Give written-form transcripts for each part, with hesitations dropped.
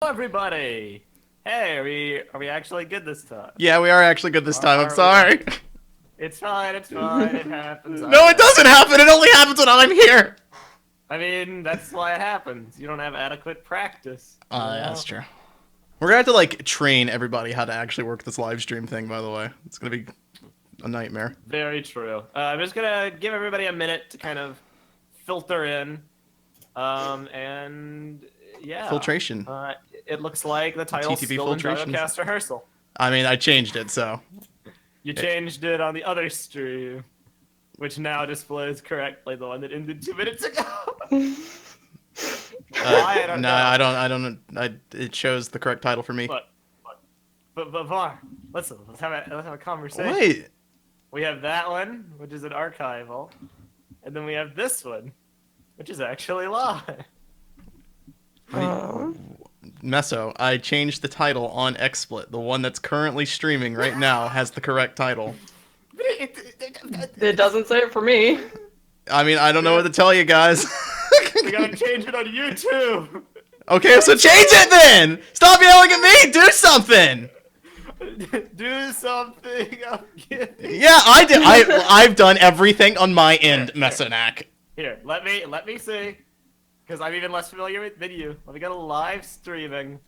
everybody! Hey, are we actually good this time? Yeah, we are actually good this time. I'm sorry. It's fine. It happens. No, it doesn't happen. It only happens when I'm here. I mean, that's why it happens. You don't have adequate practice. Yeah, that's true. We're gonna have to like train everybody how to actually work this live stream thing. By the way, it's gonna be a nightmare. Very true. I'm just gonna give everybody a minute to kind of filter in, and yeah. Filtration. It looks like the title's TTV still filtration. Ninjago Cast Rehearsal. I mean, I changed it, so. You changed it on the other stream, which now displays correctly the one that ended 2 minutes ago. Why? I don't know. It shows the correct title for me. But Var, let's have a conversation. Wait. We have that one, which is an archival, and then we have this one, which is actually live. Meso, I changed the title on XSplit. The one that's currently streaming right now has the correct title. It doesn't say it for me. I mean, I don't know what to tell you guys. We gotta change it on YouTube. Okay, so change it then! Stop yelling at me! Do something! Do something. Yeah, I did. I've done everything on my end, Mesonac. Here, let me see. Because I'm even less familiar than you. Let me go to live streaming.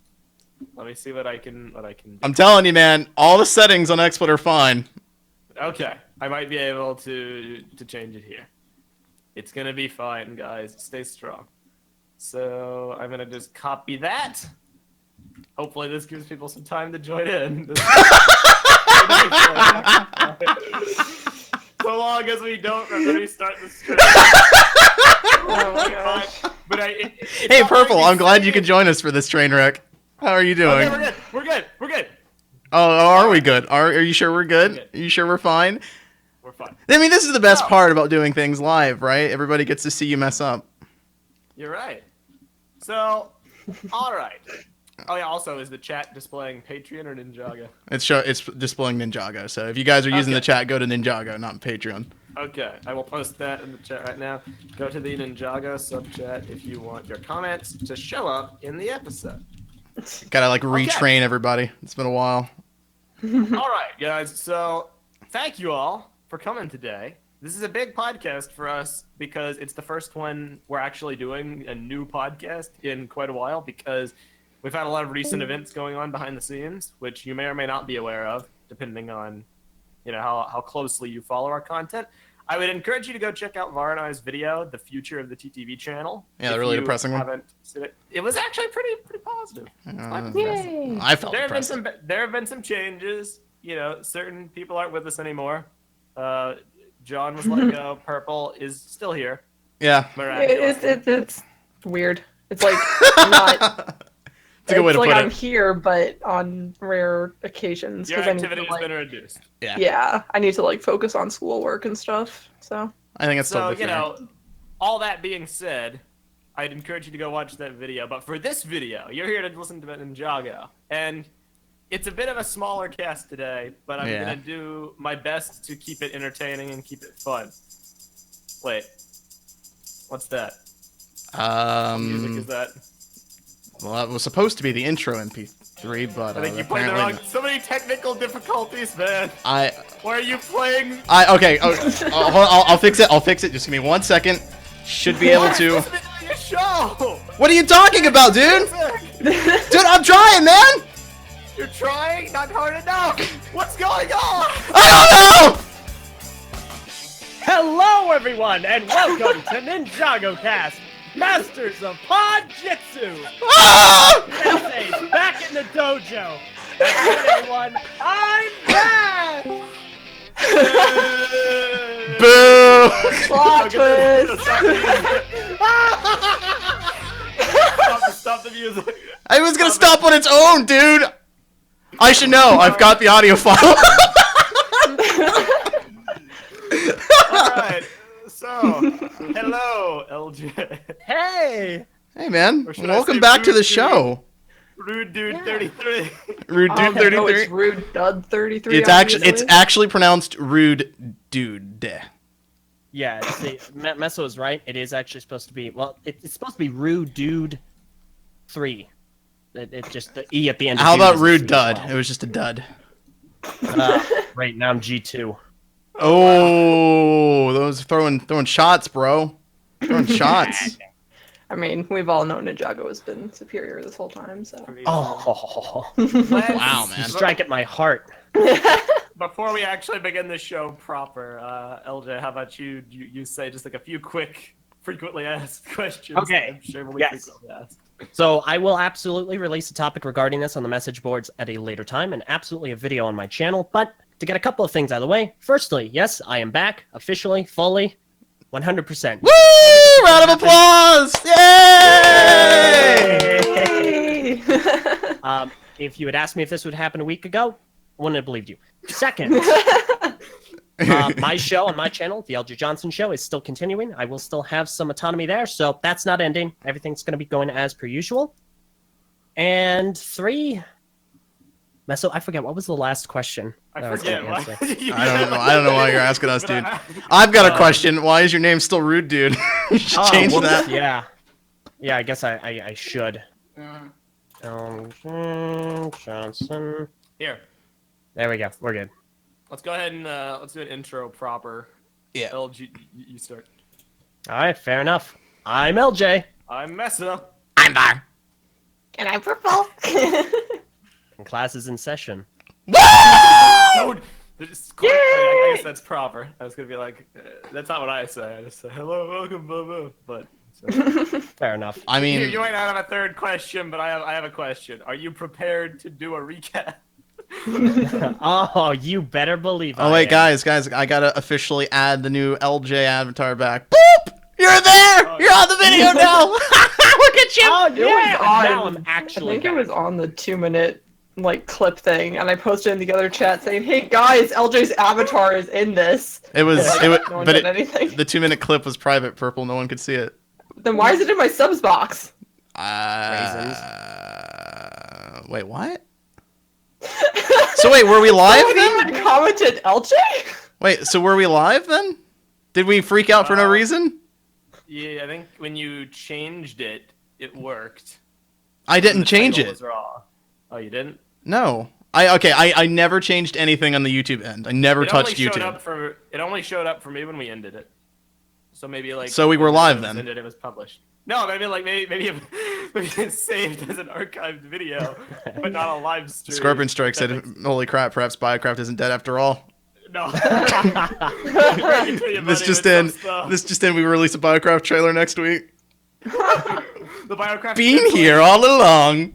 Let me see what I can do. I'm telling you, man, all the settings on XSplit are fine. Okay, I might be able to change it here. It's gonna be fine, guys. Stay strong. So I'm gonna just copy that. Hopefully this gives people some time to join in. So long as we don't restart the stream. Oh my gosh. But hey, Purple, I'm glad you could join us for this train wreck. How are you doing? Okay, we're good. Oh, are we good? Are you sure we're good? Are you sure we're fine? We're fine. I mean, this is the best part about doing things live, right? Everybody gets to see you mess up. You're right. So, all right. Oh yeah. Also, is the chat displaying Patreon or Ninjago? It's displaying Ninjago. So if you guys are using the chat, go to Ninjago, not Patreon. Okay, I will post that in the chat right now. Go to the Ninjago sub chat if you want your comments to show up in the episode. Gotta like retrain everybody. It's been a while. All right, guys. So thank you all for coming today. This is a big podcast for us because it's the first one we're actually doing a new podcast in quite a while because we've had a lot of recent events going on behind the scenes, which you may or may not be aware of, depending on how closely you follow our content. I would encourage you to go check out Var and I's video, The Future of the TTV Channel. Yeah, the really depressing one. It was actually pretty positive. Yay. I felt depressed. There have been some changes. Certain people aren't with us anymore. John was let go. Purple is still here. Yeah. It's weird. It's like not. It's a good way to put it. I'm here, but on rare occasions. Your activity has been reduced. Yeah, I need to focus on schoolwork and stuff. So I think it's totally fair. All that being said, I'd encourage you to go watch that video. But for this video, you're here to listen to Ninjago, and it's a bit of a smaller cast today. But I'm gonna do my best to keep it entertaining and keep it fun. Wait, what's that? What music is that? Well, it was supposed to be the intro MP3, but I think you played the wrong. So many technical difficulties, man. Why are you playing? Okay. I'll fix it. Just give me 1 second. Should be able to. Your show. What are you talking about, dude? Dude, I'm trying, man. You're trying, not hard enough. What's going on? I don't know. Hello, everyone, and welcome to Ninjago Cast. Masters of Podjitsu! Sensei's back in the dojo! That's right, everyone, I'm back! Boo! Plot twist! Stop the music. I was gonna stop on its own, dude! I should know, I've got the audio file. Alright. So, hello, Eljay. Hey! Hey, man. Welcome back to the show. Rude Dude 33. Rude Dude 33. No, it's Rude Dud 33. It's actually pronounced Rude Dude. Yeah, see, Meso is right. It is actually supposed to be, it's supposed to be Rude Dude 3. It just the E at the end. How of about dude is rude a C as dud? well. It was just a dud. Right now I'm G2. Oh, those throwing shots, bro. Throwing shots. I mean, we've all known Ninjago has been superior this whole time, so. Oh, Wow, man. strike at my heart. Before we actually begin the show proper, LJ, how about you say just like a few quick, frequently asked questions? Okay. I'm sure we'll Yes. frequently asked. So I will absolutely release a topic regarding this on the message boards at a later time, and absolutely a video on my channel. But to get a couple of things out of the way, firstly, yes, I am back officially, fully, 100%. Woo! Round of applause! Yay! Yay! If you had asked me if this would happen a week ago, I wouldn't have believed you. Second, my show on my channel, The Eljay Johnson Show, is still continuing. I will still have some autonomy there, so that's not ending. Everything's going to be going as per usual. And 3, Meso, I forget, what was the last question? I that was forget. gonna answer? I don't know why you're asking us, dude. I've got a question. Why is your name still Rude Dude? You should change whoops, that. Yeah. Yeah, I guess I should. Johnson. Here, There we go. We're good. let's go ahead and let's do an intro proper. Yeah. LG, you start. All right, fair enough. I'm LJ. I'm Messa. I'm Bar. And I'm purple. And class is in session. Oh, I guess that's proper. I was gonna be like, that's not what I say. I just say hello, welcome, blah blah. But Fair enough. I mean, you might not have a third question, but I have a question. Are you prepared to do a recap? Oh, you better believe it. oh wait, guys, I gotta officially add the new LJ avatar back. Boop! You're there! You're on the video now! Look at you! Oh, It was yeah! on- Now I'm I actually think it back. was on the 2-minute clip thing, and I posted in the other chat saying, "Hey guys, LJ's avatar is in this." It was, No one but did anything. the 2-minute clip was private, Purple. No one could see it. Then why is it in my subs box? Wait, what? So wait, were we live Someone then? even commented LJ? Wait, so were we live then? Did we freak out for no reason? Yeah, I think when you changed it, it worked. I didn't The change title it. was raw. Oh, you didn't? No. I never changed anything on the YouTube end. I never touched YouTube. It only showed up for me when we ended it. So maybe So we were when live it was then. Ended, it was published. No, maybe it's saved as an archived video, but not a live stream. Scorpion Strike said, "Holy crap! Perhaps Biocraft isn't dead after all." No. This just in. We release a Biocraft trailer next week. The Biocraft. Been here all along.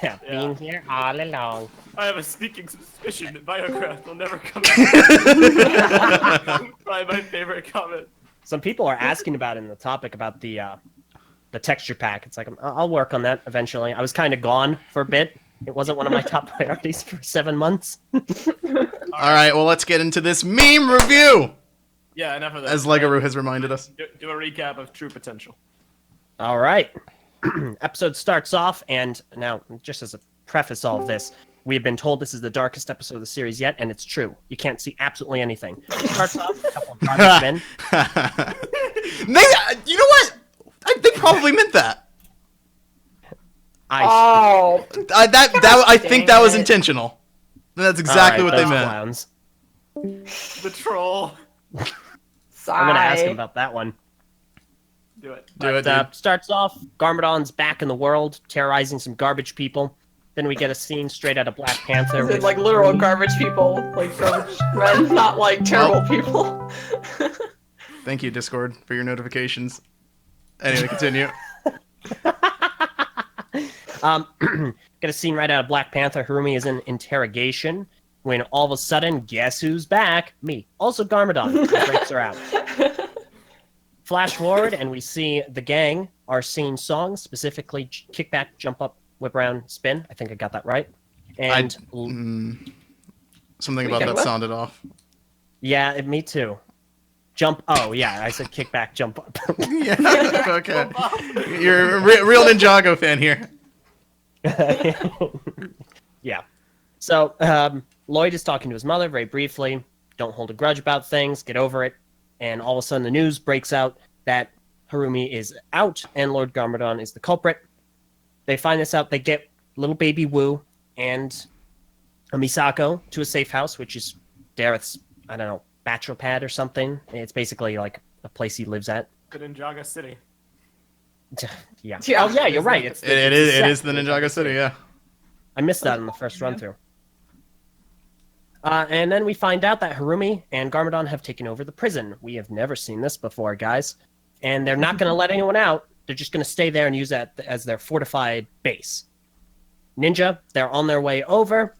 Yeah, been here all along. I have a sneaking suspicion that Biocraft will never come out. Probably my favorite comment. Some people are asking about in the topic about the texture pack. It's like I'll work on that eventually. I was kind of gone for a bit. It wasn't one of my top priorities for 7 months. All right, well, let's get into this meme review, Yeah, enough of that. as Legaroo has reminded us. Do a recap of True Potential. All right. Episode starts off, and now, just as a preface all of this, we've been told this is the darkest episode of the series yet, and it's true. You can't see absolutely anything. It starts off with a couple of garbage men. You know what? They probably meant that. Oh, I think that was Dang it. intentional. That's exactly what they those meant. Clowns. The troll. I'm gonna ask him sigh. about that one. Do it. Do it, But, dude. starts off, Garmadon's back in the world, terrorizing some garbage people. Then we get a scene straight out of Black Panther. Is it like literal garbage people, like garbage men, not like terrible people? Thank you, Discord, for your notifications. Anyway, continue. Get a scene right out of Black Panther. Harumi is in interrogation when all of a sudden, guess who's back? Me. Also Garmadon. Breaks her out. Flash forward, and we see the gang are singing songs, specifically Kick Back, Jump Up, Whip Around, Spin. I think I got that right. And Something about Okay, that what? sounded off. yeah, me too. Jump. Oh, yeah, I said Kick Back, Jump Up. Yeah, okay. You're a real Ninjago fan here. Yeah. So, Lloyd is talking to his mother very briefly. Don't hold a grudge about things. Get over it. And all of a sudden, the news breaks out that Harumi is out and Lord Garmadon is the culprit. they find this out. They get little baby Wu and a Misako to a safe house, which is Dareth's, I don't know, bachelor pad or something. It's basically like a place he lives at. The Ninjago City. Yeah. Yeah. Oh, yeah, you're right. It's It is the Ninjago City, yeah. I missed that in the first run through. And then we find out that Harumi and Garmadon have taken over the prison. We have never seen this before, guys. And they're not going to let anyone out. They're just going to stay there and use that as their fortified base. Ninja, they're on their way over.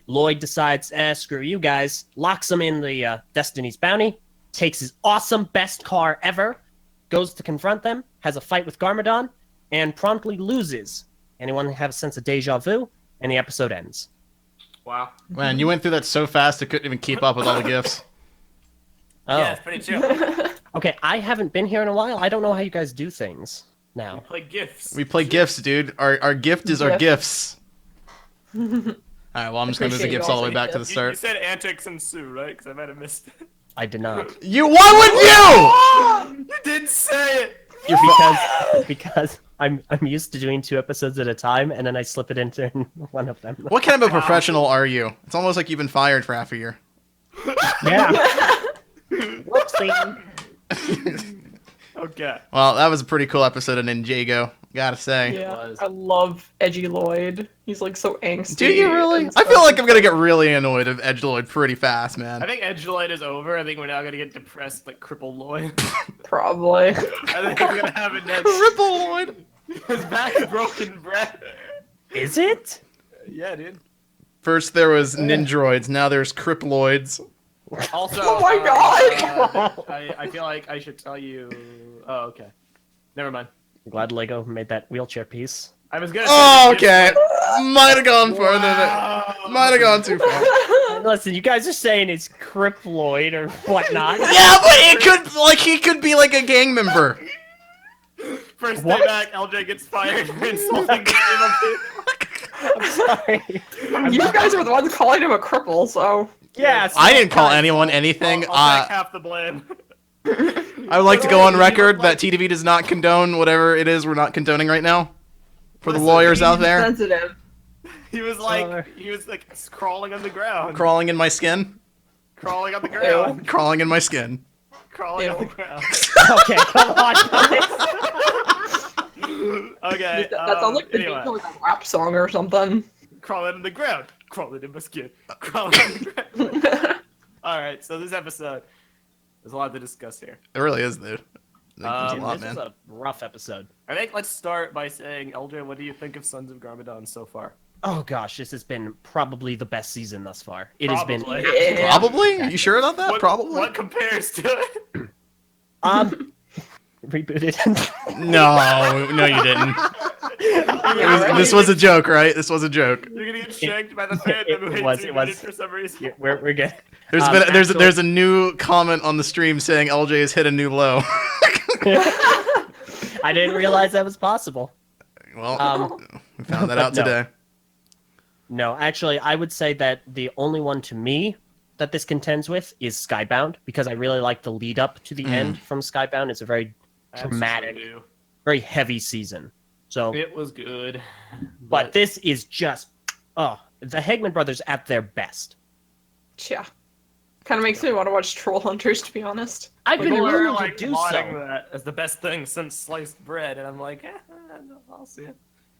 Lloyd decides, screw you guys, locks them in the Destiny's Bounty, takes his awesome best car ever, goes to confront them, has a fight with Garmadon, and promptly loses. Anyone have a sense of deja vu? And the episode ends. Wow. Man, you went through that so fast I couldn't even keep up with all the gifts. Oh. Yeah, it's pretty chill. Okay, I haven't been here in a while. I don't know how you guys do things now. Play gifts. We play gifts, dude. Our gift is our Gift. gifts. Alright, well, I'm just gonna move the Appreciate gifts you all the way all back to the You start. said antics ensue, right? Because I might have missed it. I did not. Why would you? You didn't say it! Because I'm used to doing 2 episodes at a time, and then I slip it into one of them. What kind of a professional are you? It's almost like you've been fired for half a year. Yeah. Whoopsie. Okay. Well, that was a pretty cool episode of Ninjago, gotta say. Yeah, was. I love Edgy Lloyd. He's like so angsty. Do you really? and I feel stuff. like I'm gonna get really annoyed of Edgelord pretty fast, I man. think Edgelite is over. I think we're now gonna get depressed like Cripple Lloyd. Probably. I think we're gonna have it next. Ripple Lloyd! His back's broken, Brett. Is it? Yeah, dude. First there was Nindroids, now there's Criploids. Also, Oh my God! I feel like I should tell you. Oh, okay. Never mind. I'm glad Lego made that wheelchair piece. I was gonna. Oh, say okay. Might have gone farther Wow. than might have gone too far. Listen, you guys are saying it's Criploid or whatnot. Yeah, but he could be like a gang member. First What? day back, LJ gets fired for insulting disabled people. I'm sorry. You guys are the ones calling him a cripple, so. Yeah, I didn't call anyone anything. I'll take half the blame. I would like to go on record that TDV does not condone whatever it is we're not condoning right now. For the Listen, lawyers out there Sensitive. He was like crawling on the ground. crawling in my skin, Crawling on the ground. crawling in my skin. Crawling on the Ew. ground. Okay, come on, guys. Okay. That sounds like the beat anyway. of like a rap song or something. Crawling on the ground. Crawling in my skin. Crawling on the ground. All right. So this episode, there's a lot to discuss here. It really is, dude. There's a lot, This man. was a rough episode. I think let's start by saying, LJ, what do you think of Sons of Garmadon so far? Oh gosh, this has been probably the best season thus far. It has been. Probably. Yeah. Probably? You sure about that? Probably. What compares to it? Rebooted. No, you didn't. This was a joke, right? This was a joke. You're gonna get shanked by the fandom who it hates was- you it was. for some reason. Yeah, we're good. There's a new comment on the stream saying LJ has hit a new low. I didn't realize that was possible. Well, we found that out no. today. No, actually, I would say that the only one to me that this contends with is Skybound, because I really like the lead up to the end from Skybound. It's a very dramatic, Absolutely. very heavy season. So, It was good. but this is just, the Hegman brothers at their best. Yeah. Kind of makes me want to watch Troll Hunters, to be honest. I've been people are rumored like to do lauding so. that as the best thing since sliced bread, and I'm like, I'll see it.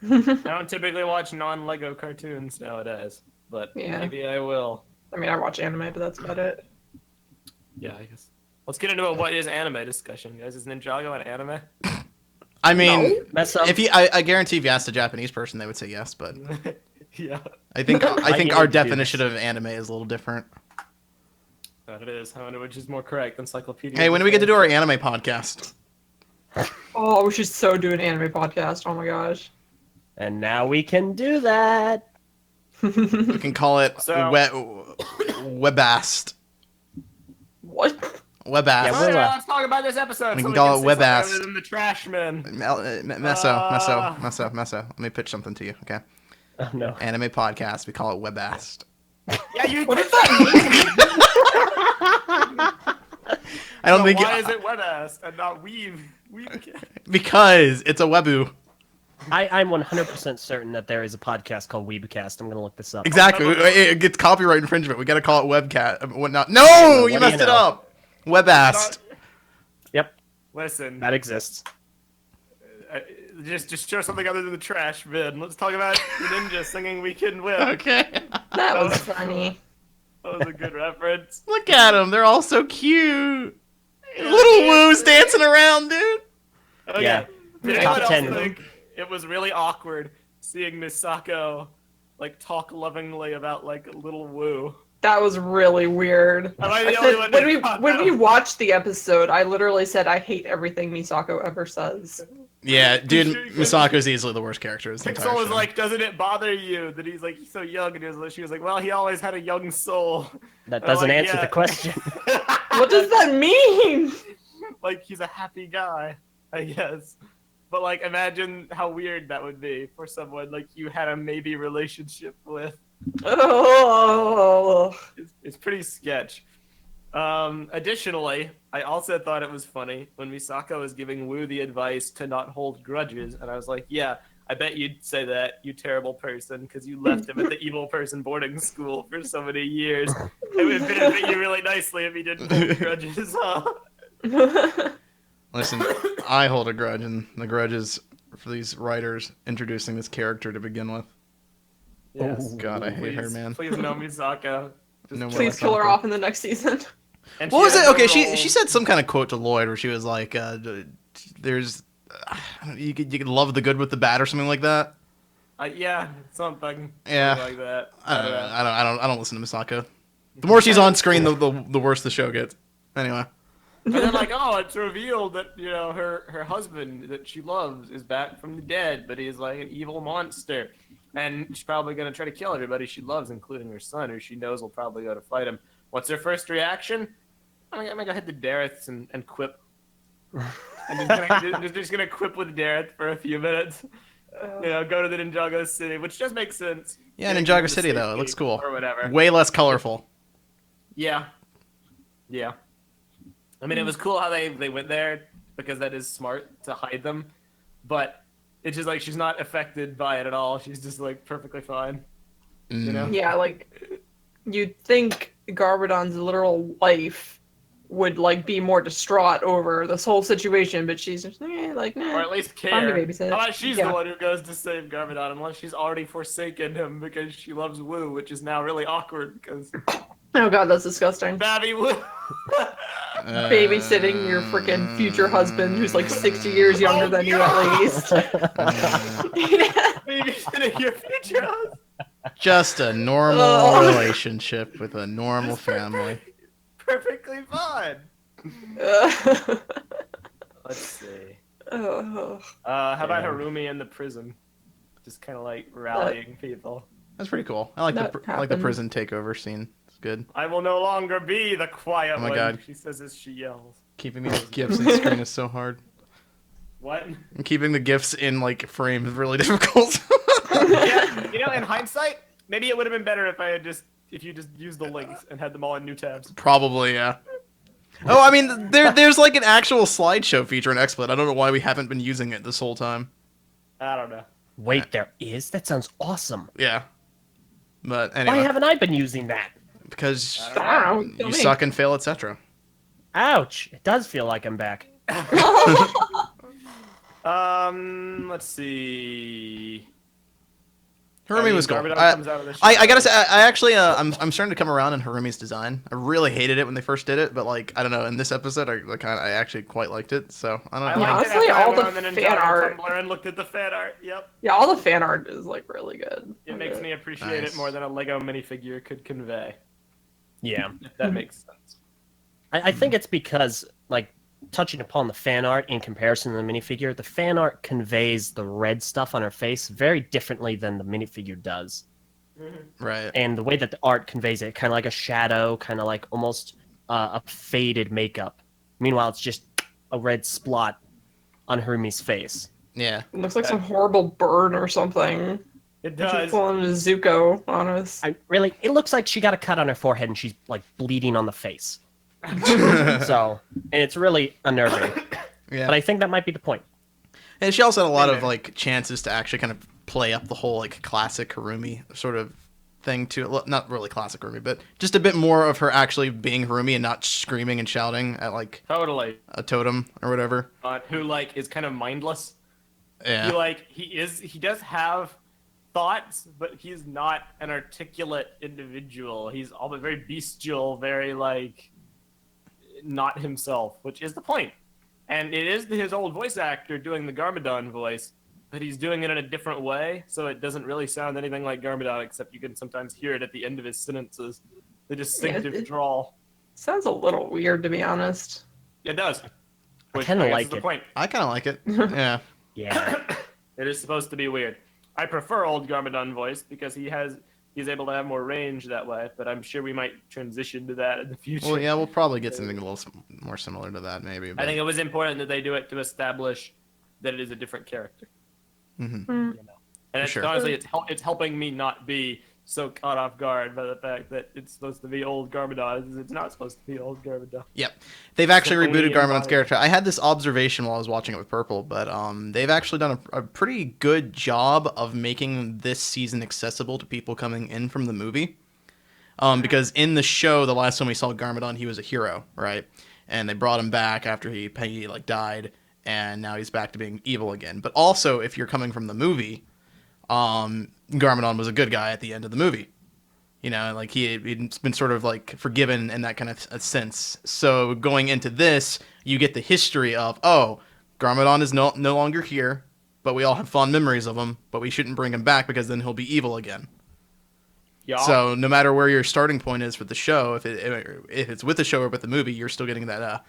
I don't typically watch non-Lego cartoons nowadays, but Yeah. maybe I will. I mean, I watch anime, but that's about it. Yeah, I guess. Let's get into a what is anime discussion, guys. Is Ninjago an anime? I mean, Mess up. I guarantee if you asked a Japanese person, they would say yes. But Yeah, I think need our to do definition of anime is a little different. that it is. I wonder which is more correct. Encyclopedia. Hey, when do we get to do our anime podcast? Oh, we should so do an anime podcast. Oh my gosh. And now we can do that. We can call it So- Webast. What? Webast. Yeah, Alright, we'll, let's talk about this episode. we so can call it say something Webass. other than the Trashmen. Meso. Let me pitch something to you, okay? Oh no. Anime podcast. We call it Webast. Yeah, you. What does that I don't think Why is it Webass and not Weave? because it's a Webu. I'm 100% certain that there is a podcast called Weebcast. I'm gonna look this up. Exactly. It gets copyright infringement. We got to call it webcat. Whatnot. No, What you do you messed it know? up. Webast. Yep, Listen, that exists. just show something other than the trash bin. Let's talk about the ninja singing "Weekend Whip." Okay. That was funny. That was a good reference. Look at them. They're all so cute. Little Woo's dancing around, dude. Okay. Yeah. Did Top anyone else 10. think it was really awkward seeing Misako like talk lovingly about like little Woo? That was really weird. Am I the I only said, one when that we caught when that? we watched the episode, I literally said I hate everything Misako ever says. Yeah, dude, Misako's easily the worst character of this entire Pixel was show. like, "Doesn't it bother you that he's like so young?" And she was like, "Well, he always had a young soul." That I'm doesn't like, answer yeah. the question. What does that mean? Like he's a happy guy, I guess. But like, imagine how weird that would be for someone like you had a maybe relationship with. Oh. It's pretty sketch. Additionally, I also thought it was funny when Misako was giving Woo the advice to not hold grudges, and I was like, yeah, I bet you'd say that, you terrible person, because you left him at the evil person boarding school for so many years. It would benefit you really nicely if he didn't hold grudges, huh? Listen, I hold a grudge, and the grudge is for these writers introducing this character to begin with. Yes. God, I hate her, Please- man. Please no Misako. Just No more Please kill her Misako. off in the next season. And What was she it? has Okay, a she role- she said some kind of quote to Lloyd where she was like, "There's, you could love the good with the bad" or something like that. Yeah, something. Yeah. Like that. I don't know. I don't listen to Misako. The more she's on screen, the worse the show gets. Anyway. And then like, oh, it's revealed that her husband that she loves is back from the dead, but he's like an evil monster, and she's probably gonna try to kill everybody she loves, including her son, who she knows will probably go to fight him. What's her first reaction? I'm gonna go head to Dareth's and quip. I'm just gonna quip with Dareth for a few minutes. Go to the Ninjago City, which does make sense. Yeah, Getting Ninjago into City though, it safety looks cool. or whatever. Way less colorful. Yeah. Yeah. I mean, it was cool how they went there because that is smart to hide them, but it's just like she's not affected by it at all. She's just like perfectly fine. You know? Yeah, like you'd think Garmadon's literal wife would like be more distraught over this whole situation, but she's just like, nah. Or at least Fine to care. babysit. Unless she's Yeah. the one who goes to save Garmadon, unless she's already forsaken him because she loves Woo, which is now really awkward because Oh god, that's disgusting. Babby Woo. Babysitting your freaking future husband who's like 60 years younger than you at least. Babysitting your future husband. Just a normal Oh. relationship with a normal family. Perfectly fine. Let's see. Oh. How about Yeah. Harumi in the prison? Just kind of like rallying people. That's pretty cool. I like That the happened. prison takeover scene. It's good. I will no longer be the quiet Oh my one, God. she says as she yells. Keeping these gifs in screen is so hard. What? And keeping the gifs in like frame is really difficult. Yeah, in hindsight, maybe it would have been better if you just used the links and had them all in new tabs. Probably, yeah. Oh, I mean, there's like an actual slideshow feature in XSplit. I don't know why we haven't been using it this whole time. I don't know. Wait, there is? That sounds awesome. Yeah. But Why anyway, haven't I been using that? because I don't know. you suck and fail, etc. Ouch. It does feel like I'm back. Let's see. Harumi was cool. Garmadon I comes out of the I shadows. gotta say, I actually, I'm starting to come around on Harumi's design. I really hated it when they first did it, but like, I don't know, in this episode, I actually quite liked it. So I I don't know. Yeah, liked it honestly, after I all went the on the fan Ninjago art- Tumblr and looked at the fan art. Yep. Yeah, all the fan art is like really good. It makes me appreciate Nice. it more than a Lego minifigure could convey. Yeah. If that makes sense. I think it's because, like, touching upon the fan art in comparison to the minifigure, the fan art conveys the red stuff on her face very differently than the minifigure does. Right. And the way that the art conveys it, kind of like a shadow, kind of like almost a faded makeup. Meanwhile, it's just a red splot on Harumi's face. Yeah. It looks like some horrible burn or something. It She's does. pulling a Zuko on us. It looks like she got a cut on her forehead and she's like bleeding on the face. So, and it's really unnerving. Yeah. But I think that might be the point. And she also had a lot of Maybe. like chances to actually kind of play up the whole like classic Harumi sort of thing to it. Not really classic Harumi, but just a bit more of her actually being Harumi and not screaming and shouting at like Totally. a totem or whatever. Who like is kind of mindless. Yeah. He does have thoughts, but he's not an articulate individual. He's all but very bestial, very like not himself, which is the point. And it is his old voice actor doing the Garmadon voice, but he's doing it in a different way, so it doesn't really sound anything like Garmadon, except you can sometimes hear it at the end of his sentences. The distinctive drawl. Sounds a little weird, to be honest. It does. Which kinda I guess like is the it. point. I kind of like it. Yeah. Yeah. It is supposed to be weird. I prefer old Garmadon voice because he's able to have more range that way, but I'm sure we might transition to that in the future. Well, yeah, we'll probably get something a little more similar to that, maybe. But... I think it was important that they do it to establish that it is a different character. Mhm. And it's, sure. honestly, it's helping me not be so caught off guard by the fact that it's supposed to be old Garmadon. It's not supposed to be old Garmadon. Yep. They've actually Only rebooted Garmadon's embodied. character. I had this observation while I was watching it with Purple, but they've actually done a pretty good job of making this season accessible to people coming in from the movie. Because in the show, the last time we saw Garmadon, he was a hero, right? And they brought him back after he like died, and now he's back to being evil again. But also, if you're coming from the movie, Garmadon was a good guy at the end of the movie. You know, like he'd been sort of like forgiven in that kind of a sense. So going into this, you get the history of, oh, Garmadon is no longer here, but we all have fond memories of him, but we shouldn't bring him back because then he'll be evil again. Yeah. So no matter where your starting point is for the show, if it's with the show or with the movie, you're still getting that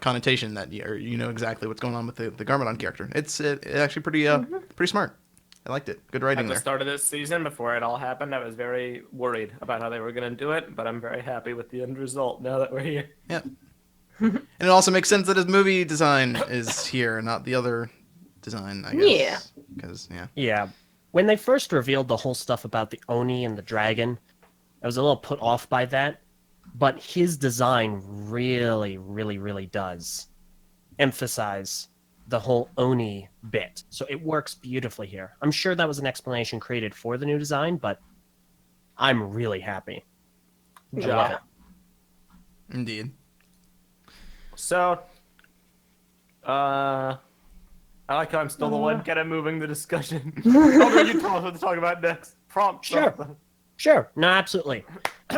connotation that you know exactly what's going on with the Garmadon character. It's actually pretty smart. I liked it. Good writing At the there. start of this season, before it all happened, I was very worried about how they were going to do it, but I'm very happy with the end result now that we're here. Yeah. And it also makes sense that his movie design is here, not the other design, I guess. Yeah. Because, yeah. Yeah. When they first revealed the whole stuff about the Oni and the dragon, I was a little put off by that. But his design really, really, really does emphasize the whole Oni bit. So it works beautifully here. I'm sure that was an explanation created for the new design, but I'm really happy. I love it. Indeed. So, I like how I'm still the one kind of moving the discussion. Over, you tell us what to talk about next. Prompt. Sure. something. Sure. No, absolutely.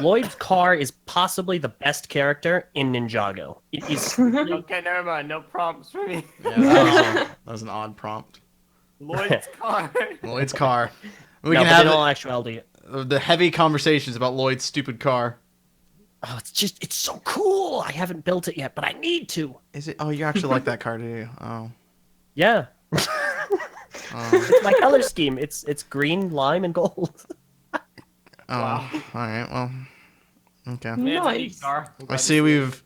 Lloyd's car is possibly the best character in Ninjago. It is. Okay, never mind. No prompts for me. Yeah, that was an odd prompt. Lloyd's car. Lloyd's car. We No, can but have in all actuality, the heavy conversations about Lloyd's stupid car. oh, it's so cool. I haven't built it yet, but I need to. Is it? Oh, you actually like that car, do you? Oh. Yeah. Oh. My color scheme. It's green, lime, and gold. Oh. Wow. All right. Well. Okay. Yeah, it's a neat Nice. car. I'm glad I to see it.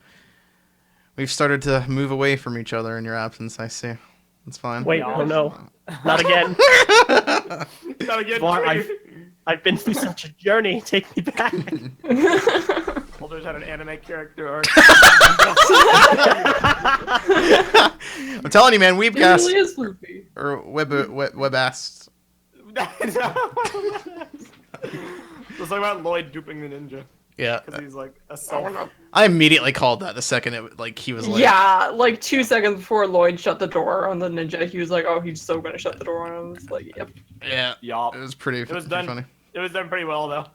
we've started to move away from each other in your absence. I see. That's fine. Wait, No. oh no, not again. Not again. Var, please. I've been through such a journey. Take me back. Mulder's had an anime character arc. I'm telling you, man. It Weebcast really is loopy. or Webass. Let's talk about Lloyd duping the ninja. Yeah. Because he's like a self. I immediately called that the second he was like. Yeah, like 2 seconds before Lloyd shut the door on the ninja, he was like, "Oh, he's so gonna shut the door on him." I was like, "Yep." Yeah. Yup. It was pretty. It was pretty done. funny. It was done pretty well though.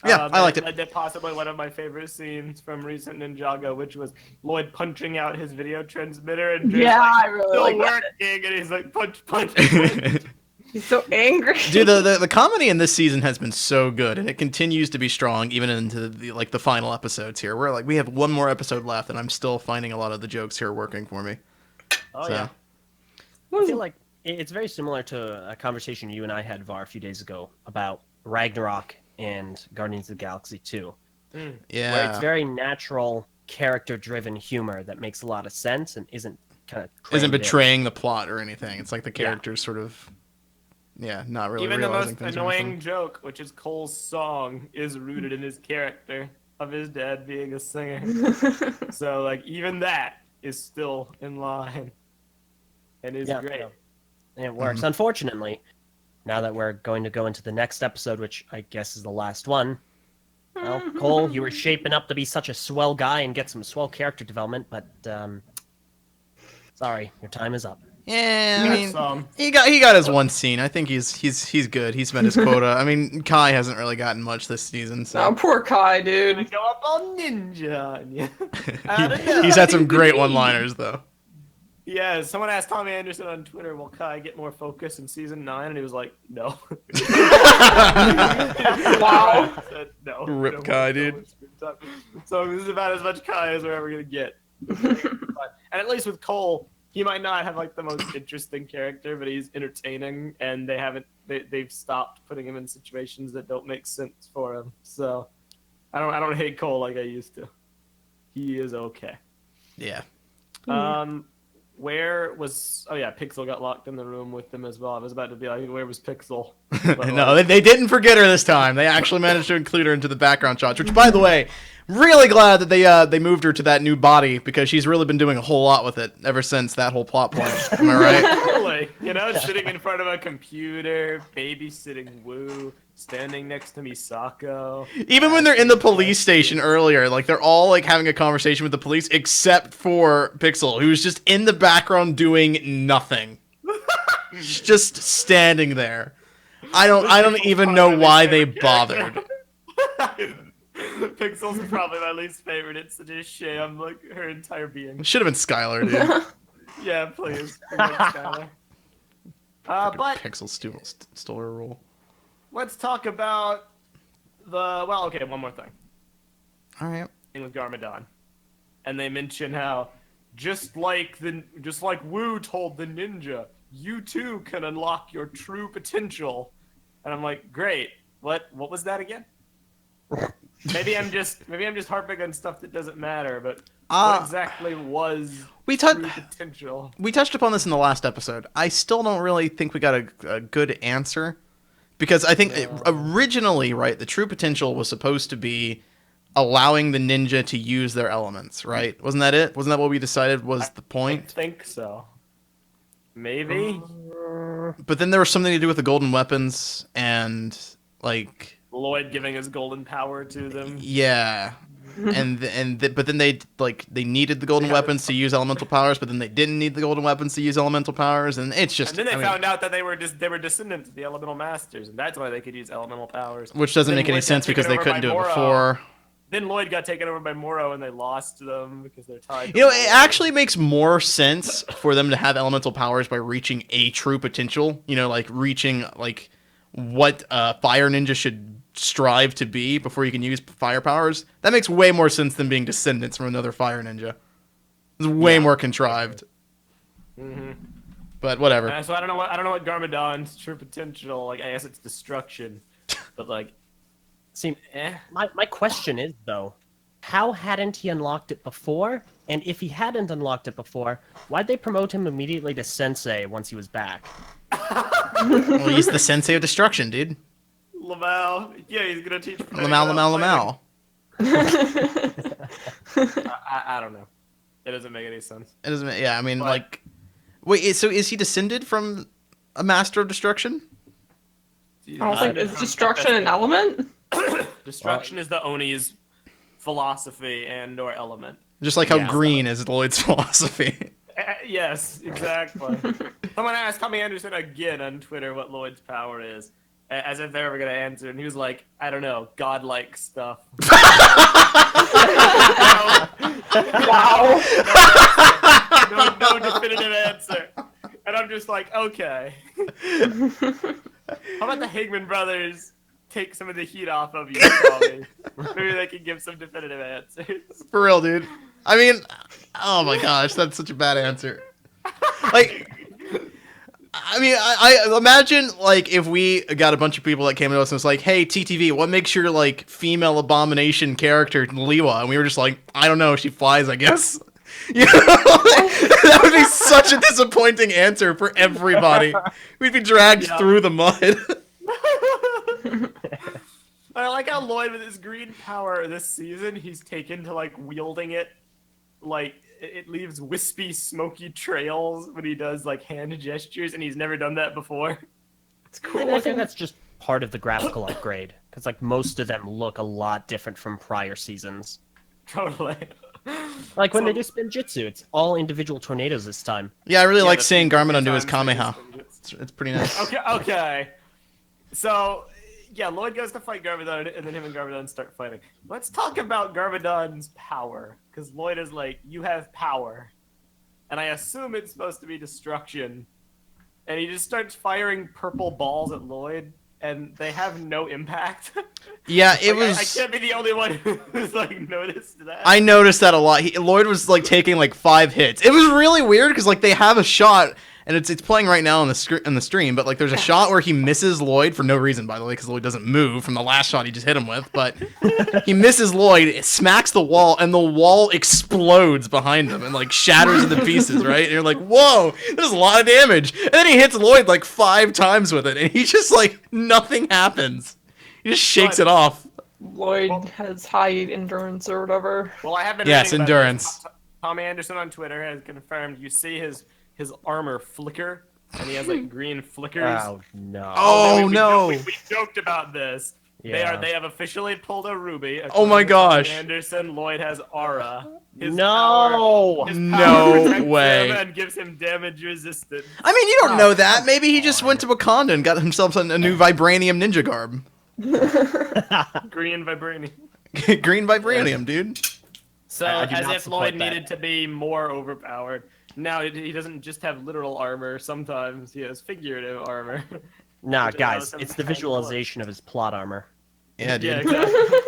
Yeah, I liked it. I did possibly one of my favorite scenes from recent Ninjago, which was Lloyd punching out his video transmitter and Drake's Yeah, like, I really still like that. working, and he's like punch, punch. punch. He's so angry. Dude, the comedy in this season has been so good, and it continues to be strong even into the final episodes here. We're like, we have one more episode left, and I'm still finding a lot of the jokes here working for me. Oh So, yeah. I feel like it's very similar to a conversation you and I had, Var, a few days ago about Ragnarok and Guardians of the Galaxy 2. Where it's Yeah. very natural, character-driven humor that makes a lot of sense and isn't kind of Isn't betraying the plot or anything. It's like the characters sort of, not really Even the realizing most things are annoying joke, which is Cole's song, is rooted in his character of his dad being a singer. So like even that is still in line. and is Yeah, great. yeah. It works. Unfortunately, now that we're going to go into the next episode, which I guess is the last one, well, Cole, you were shaping up to be such a swell guy and get some swell character development, but sorry, your time is up. Yeah, I mean, That's, he got his one scene. I think he's good. He's met his quota. I mean, Kai hasn't really gotten much this season, so Oh, poor Kai, dude. go up all ninja on you. I don't know. he's had some great one-liners though. Yeah, someone asked Tommy Anderson on Twitter, will Kai get more focus in season 9? And he was like, no. Wow. Said, no. Rip No Kai, more dude. screen time. So this is about as much Kai as we're ever going to get. And at least with Cole, he might not have like the most interesting character, but he's entertaining, and they've stopped putting him in situations that don't make sense for him. So I don't hate Cole like I used to. He is okay. Yeah. Where was... Oh, yeah, Pixel got locked in the room with them as well. I was about to be like, where was Pixel? No, they didn't forget her this time. They actually managed to include her into the background shots, which, by the way, really glad that they moved her to that new body, because she's really been doing a whole lot with it ever since that whole plot point. Am I right? Totally. You know, sitting in front of a computer, babysitting Woo, standing next to Misako. Even when they're in the police station earlier, like they're all like having a conversation with the police, except for Pixel, who's just in the background doing nothing. She's just standing there. I don't even know why they bothered. Pixel's probably my least favorite. It's such a sham, like her entire being. Should have been Skylar, dude. Yeah, please. But Pixel stole her role. let's talk about one more thing. All right. Thing with Garmadon, and they mention how just like Wu told the ninja, you too can unlock your true potential. And I'm like, great. What was that again? Maybe I'm just harping on stuff that doesn't matter, but what exactly was true potential? We touched upon this in the last episode. I still don't really think we got a good answer, because I think originally, right, the true potential was supposed to be allowing the ninja to use their elements, right? Wasn't that it? Wasn't that what we decided was the point? I think so. Maybe. But then there was something to do with the golden weapons and like Lloyd giving his golden power to them. Yeah. But then they needed the golden weapons to use elemental powers, but then they didn't need the golden weapons to use elemental powers, and it's just. And then they found out that they were descendants of the elemental masters, and that's why they could use elemental powers. Which doesn't make any sense because they couldn't do it before. Then Lloyd got taken over by Moro, and they lost them because they're tied. You know, it actually makes more sense for them to have elemental powers by reaching a true potential. You know, like reaching like what Fire Ninja should strive to be before you can use fire powers. That makes way more sense than being descendants from another Fire Ninja. It's way more contrived. Mm-hmm. But whatever. So I don't know what Garmadon's true potential. Like, I guess it's destruction, but like. My question is, though, how hadn't he unlocked it before? And if he hadn't unlocked it before, why'd they promote him immediately to Sensei once he was back? Well, he's the Sensei of Destruction, dude. Lamau. Yeah, he's gonna teach. Lamau. I don't know. It doesn't make any sense. It doesn't. Yeah, I mean, like, wait. So is he descended from a Master of Destruction? I don't think is destruction an element. Destruction is the Oni's philosophy and/or element. Just like how green is Lloyd's philosophy. Yes, exactly. Someone asked Tommy Anderson again on Twitter what Lloyd's power is, as if they're ever gonna answer, and he was like, "I don't know, godlike stuff." Wow. No definitive answer. And I'm just like, okay. How about the Higman brothers take some of the heat off of you, Tommy? Maybe they can give some definitive answers. For real, dude. I mean, oh my gosh, that's such a bad answer. Like, I mean, I imagine, like, if we got a bunch of people that came to us and was like, hey, TTV, what makes your, like, female abomination character Liwa? And we were just like, I don't know, she flies, I guess. You know, that would be such a disappointing answer for everybody. We'd be dragged through the mud. I like how Lloyd, with his green power this season, he's taken to like wielding it like it leaves wispy, smoky trails when he does like hand gestures, and he's never done that before. It's cool. And I think that's just part of the graphical upgrade, because like most of them look a lot different from prior seasons. Totally. Like when they do Spinjitzu, it's all individual tornadoes this time. Yeah, I really like the seeing few Garmadon do his times they Kameha. use It's pretty nice. Okay. So, yeah, Lloyd goes to fight Garmadon, and then him and Garmadon start fighting. Let's talk about Garmadon's power, because Lloyd is like, you have power. And I assume it's supposed to be destruction. And he just starts firing purple balls at Lloyd, and they have no impact. Yeah, it Like, was. I can't be the only one who's, like, noticed that. I noticed that a lot. Lloyd was like taking like 5 hits. It was really weird because like they have a shot, and it's playing right now on the stream. But like there's a shot where he misses Lloyd for no reason, by the way, because Lloyd doesn't move from the last shot he just hit him with. But he misses Lloyd, it smacks the wall, and the wall explodes behind him and like shatters into pieces. Right? And you're like, whoa, there's a lot of damage. And then he hits Lloyd like 5 times with it, and he just like nothing happens. He just shakes it off. Lloyd has high endurance or whatever. Well, I have been Yes, reading about endurance. this. Tom Anderson on Twitter has confirmed you see his armor flicker, and he has like green flickers. Oh no. Oh, we no. We joked about this. Yeah. They have officially pulled a ruby. Oh my According to gosh. Tom Anderson, Lloyd has aura. His No. power No protects way. him and gives him damage resistance. I mean, you don't know that. Maybe he just went to Wakanda and got himself a new vibranium ninja garb. Green vibranium. Green vibranium, dude. So, I do as not if support Lloyd that. needed to be more overpowered. Now, he doesn't just have literal armor. Sometimes he has figurative armor. Nah, Which guys, allows him it's to the hang visualization of his plot armor. Yeah, dude. Yeah, exactly.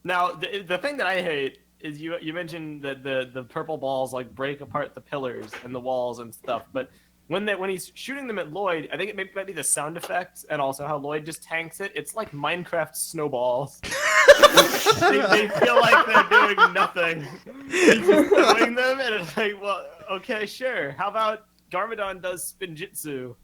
Now, the thing that I hate is you mentioned that the purple balls like break apart the pillars and the walls and stuff, but when he's shooting them at Lloyd, I think it might be the sound effects and also how Lloyd just tanks it. It's like Minecraft snowballs. they feel like they're doing nothing. He's just throwing them, and it's like, well, okay, sure. How about Garmadon does Spinjitzu?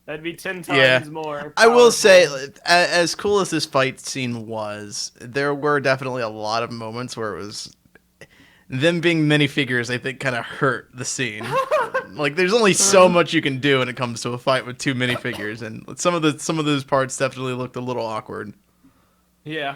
That'd be 10 times Yeah. more. I will powerful. say, as cool as this fight scene was, there were definitely a lot of moments where it was them being minifigures. I think kind of hurt the scene. Like, there's only so much you can do when it comes to a fight with 2 minifigures, and some of those parts definitely looked a little awkward. Yeah.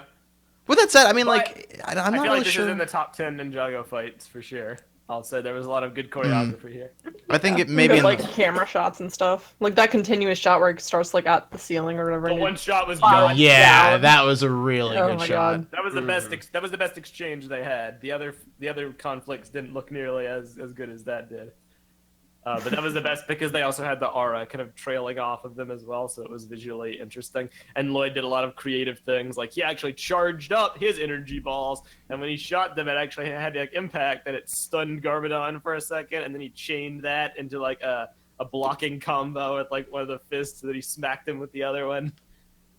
With that said, I mean, But like, I'm I not feel really like this sure. is in the top 10 Ninjago fights for sure. I'll say there was a lot of good choreography here. I think it Good, maybe in like the, camera shots and stuff. Like that continuous shot where it starts like at the ceiling or whatever. The and one it- shot was Wow. good. yeah, down. that was a really Oh good my shot. God. That was the best. That was the best exchange they had. The other conflicts didn't look nearly as good as that did. But that was the best because they also had the aura kind of trailing off of them as well, so it was visually interesting. And Lloyd did a lot of creative things, like he actually charged up his energy balls, and when he shot them, it actually had like impact, and it stunned Garmadon for a second, and then he chained that into like a blocking combo with like one of the fists, so that he smacked him with the other one.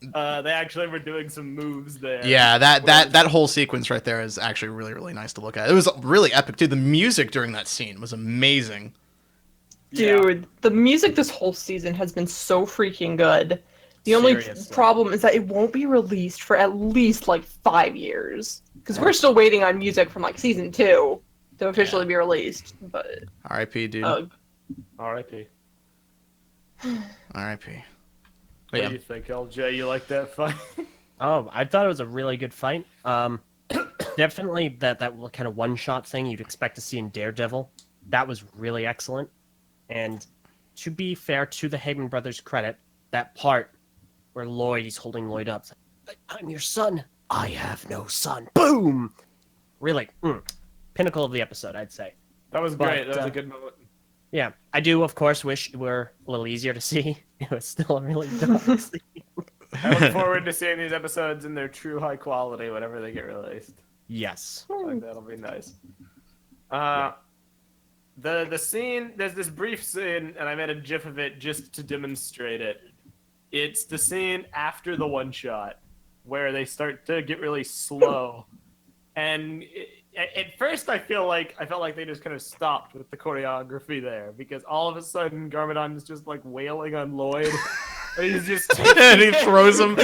They actually were doing some moves there. Yeah, that whole sequence right there is actually really, really nice to look at. It was really epic too. The music during that scene was amazing. Dude, the music this whole season has been so freaking good. The only Seriously. problem is that it won't be released for at least like 5 years. Because we're still waiting on music from like season 2 to officially be released. But R.I.P. dude. R.I.P. R.I.P. What But yeah. do you think, LJ? You like that fight? Oh, I thought it was a really good fight. Definitely that kind of one-shot thing you'd expect to see in Daredevil. That was really excellent. And to be fair to the Heyman brothers' credit, that part where he's holding Lloyd up, it's like, I'm your son. I have no son. Boom! Really, pinnacle of the episode, I'd say. That was But, great. That was a good moment. Yeah, I do, of course, wish it were a little easier to see. It was still a really dark scene. I look forward to seeing these episodes in their true high quality whenever they get released. Yes. I think that'll be nice. The scene, there's this brief scene, and I made a gif of it just to demonstrate it. It's the scene after the one shot, where they start to get really slow. And at first I felt like they just kind of stopped with the choreography there, because all of a sudden Garmadon is just like wailing on Lloyd. And he's just And he throws him.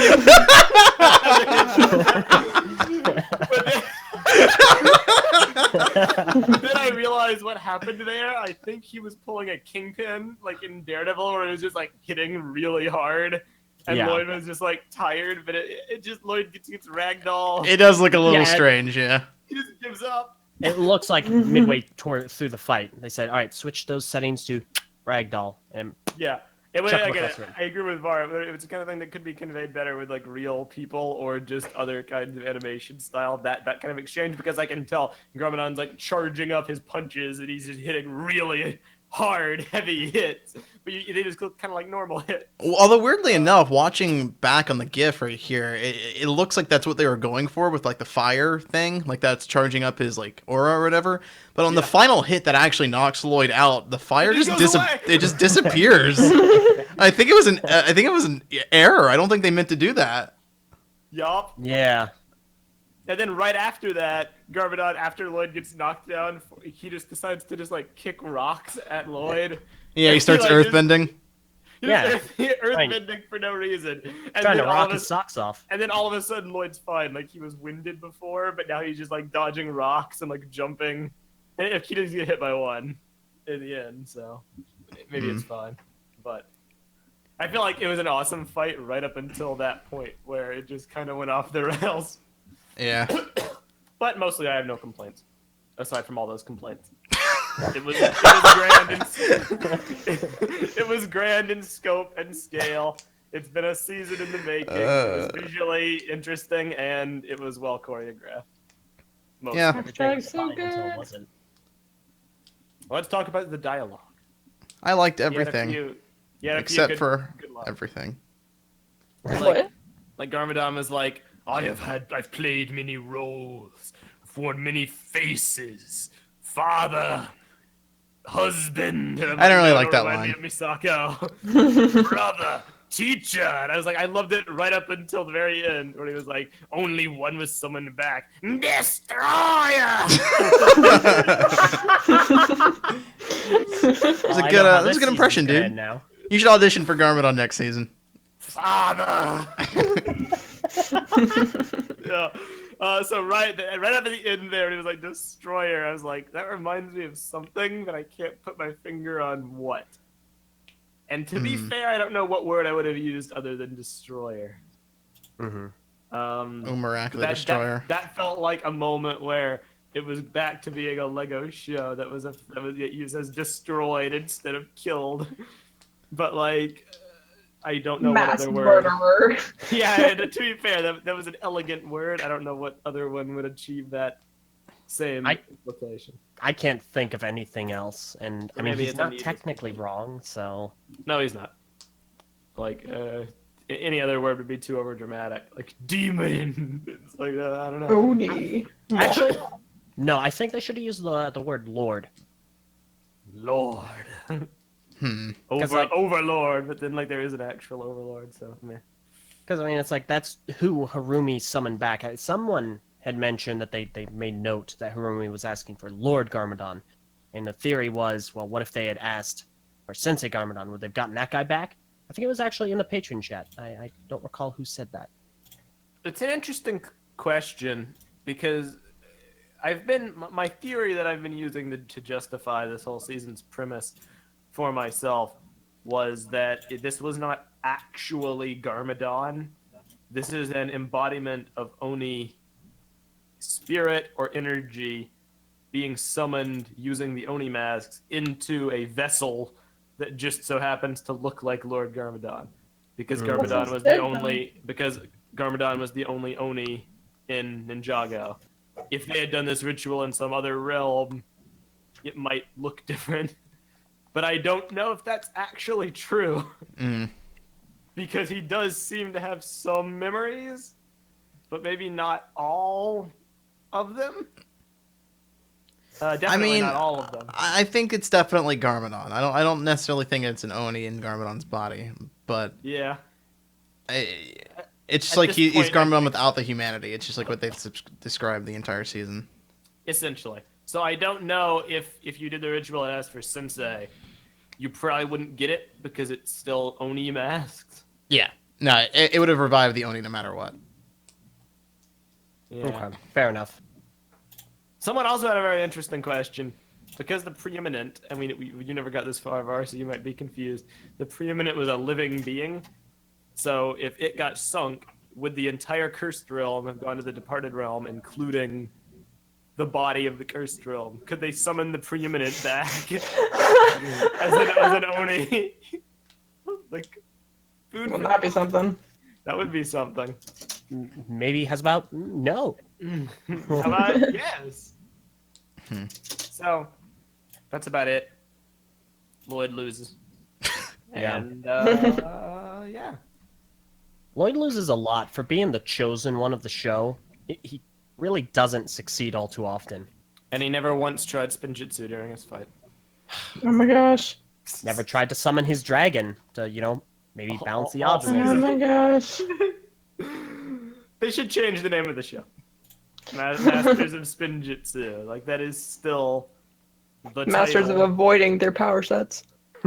Then I realized what happened there. I think he was pulling a kingpin, like in Daredevil, where it was just like hitting really hard. And Yeah. Lloyd was just like tired, but it just Lloyd gets ragdoll. It does look a little Yeah, strange, yeah. He just gives up. It looks like midway through the fight, they said, "All right, switch those settings to ragdoll." And Yeah. It was, Chuck I, McCluskey. I agree with Var. It's the kind of thing that could be conveyed better with like real people or just other kinds of animation style. That kind of exchange, because I can tell Garmadon's like charging up his punches and he's just hitting really hard, heavy hits. But they just look kind of like normal hits. Although weirdly enough, watching back on the GIF right here, it looks like that's what they were going for with like the fire thing, like that's charging up his like aura or whatever. But on the final hit that actually knocks Lloyd out, the fire just disappears. I think it was an error. I don't think they meant to do that. Yup. yeah, And then right after that, Garmadon, after Lloyd gets knocked down, he just decides to just like kick rocks at Lloyd. Yeah, he And starts like, earthbending. Yeah. Earthbending for no reason. And trying to then all rock of his socks off. And then all of a sudden, Lloyd's fine. Like, he was winded before, but now he's just, like, dodging rocks and, like, jumping. And if he doesn't get hit by one in the end, so maybe it's fine. But I feel like it was an awesome fight right up until that point where it just kind of went off the rails. Yeah. But mostly I have no complaints, aside from all those complaints. It was grand it was grand in scope and scale. It's been a season in the making. It was visually interesting and it was well choreographed. Mostly. Yeah. Everything was so fine until good. it wasn't. Let's talk about the dialogue. I liked You had a everything few- you had a few except good- for good lines. everything. What? Like Garmadon was like, I've played many roles, worn many faces, father, husband. And I'm I don't really "No, like that remind me line." of Misako, brother, teacher. And I was like, I loved it right up until the very end, where he was like, only one was summoned back, Destroyer. It was Well, a I good, know how that was this a good impression, season's gonna dude. end Now. You should audition for Garmadon next season. Father. Yeah. So right up at the end there, it was like Destroyer. I was like, that reminds me of something, but I can't put my finger on what. And to be fair, I don't know what word I would have used other than Destroyer. Mm-hmm. Umarak the Destroyer. That felt like a moment where it was back to being a Lego show that was used as destroyed instead of killed. But like, I don't know Mass what other word. murderer. Yeah, and to be fair, that was an elegant word. I don't know what other one would achieve that same implication. I can't think of anything else, and I mean Maybe he's it's not uneven. technically wrong, so No, he's not. Like, any other word would be too overdramatic. Like, demon. It's like, I don't know. Oni. actually, no. I think they should have used the word Lord. Lord. like- Overlord, but then, like, there is an actual Overlord, so, meh. Because I mean, it's like that's who Harumi summoned back. Someone had mentioned that they made note that Harumi was asking for Lord Garmadon, and the theory was, well, what if they had asked for Sensei Garmadon? Would they've gotten that guy back? I think it was actually in the patron chat. I don't recall who said that. It's an interesting question, because my theory that I've been using to justify this whole season's premise for myself was that this was not actually Garmadon. This is an embodiment of Oni spirit or energy being summoned using the Oni masks into a vessel that just so happens to look like Lord Garmadon. Because Garmadon was the only Oni in Ninjago. If they had done this ritual in some other realm, it might look different. But I don't know if that's actually true. Because he does seem to have some memories, but maybe not all of them. Definitely not all of them. I think it's definitely Garmadon. I don't necessarily think it's an Oni in Garmadon's body, but Yeah. it's just At like this he's point, I Garmadon think- without the humanity. It's just like what they've described the entire season. Essentially. So I don't know if you did the ritual and asked for Sensei, you probably wouldn't get it because it's still Oni masked. Yeah. No, it would have revived the Oni no matter what. Yeah. Okay, fair enough. Someone also had a very interesting question. Because the preeminent, I mean, you never got this far, Var, so you might be confused. The preeminent was a living being. So if it got sunk, would the entire cursed realm have gone to the departed realm, including the body of the cursed realm? Could they summon the preeminent back as an Oni? Like, food. Wouldn't that be something? That would be something. Maybe has about no. How about yes? So, that's about it. Lloyd loses. Yeah. And, yeah. Lloyd loses a lot for being the chosen one of the show. He really doesn't succeed all too often. And he never once tried spinjitzu during his fight. Oh my gosh. Never tried to summon his dragon to, maybe balance the odds. a Oh little bit. my gosh. They should change the name of the show. Masters of Spinjitzu. Like, that is still the Masters title. of avoiding their power sets.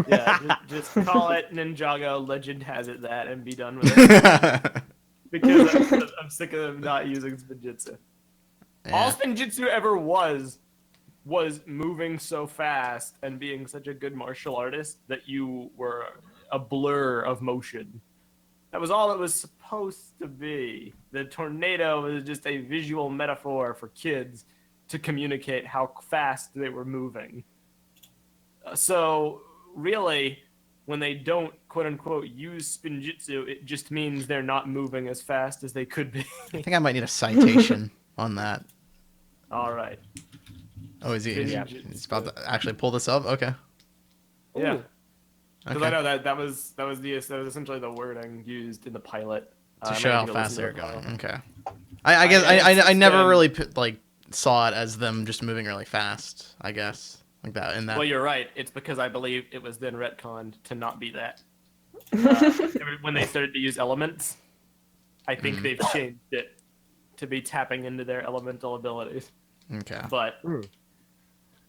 Yeah, just call it Ninjago, Legend has it that, and be done with it. Because I'm sick of them not using Spinjitzu. All Spinjitzu ever was moving so fast and being such a good martial artist that you were a blur of motion. That was all it was supposed to be. The tornado was just a visual metaphor for kids to communicate how fast they were moving. So, really, when they don't, quote-unquote, use Spinjitzu, it just means they're not moving as fast as they could be. I think I might need a citation on that. All right. Oh, is he? Yeah. He's about to actually pull this up. Okay. Yeah. Ooh. Because Okay. I know that was essentially the wording used in the pilot To show how maybe fast listen they're to the going. pilot. Okay. I guess I it's never been- really saw it as them just moving really fast. I guess like that in that. Well, you're right. It's because I believe it was then retconned to not be that. When they started to use elements, I think they've changed it to be tapping into their elemental abilities. Okay. But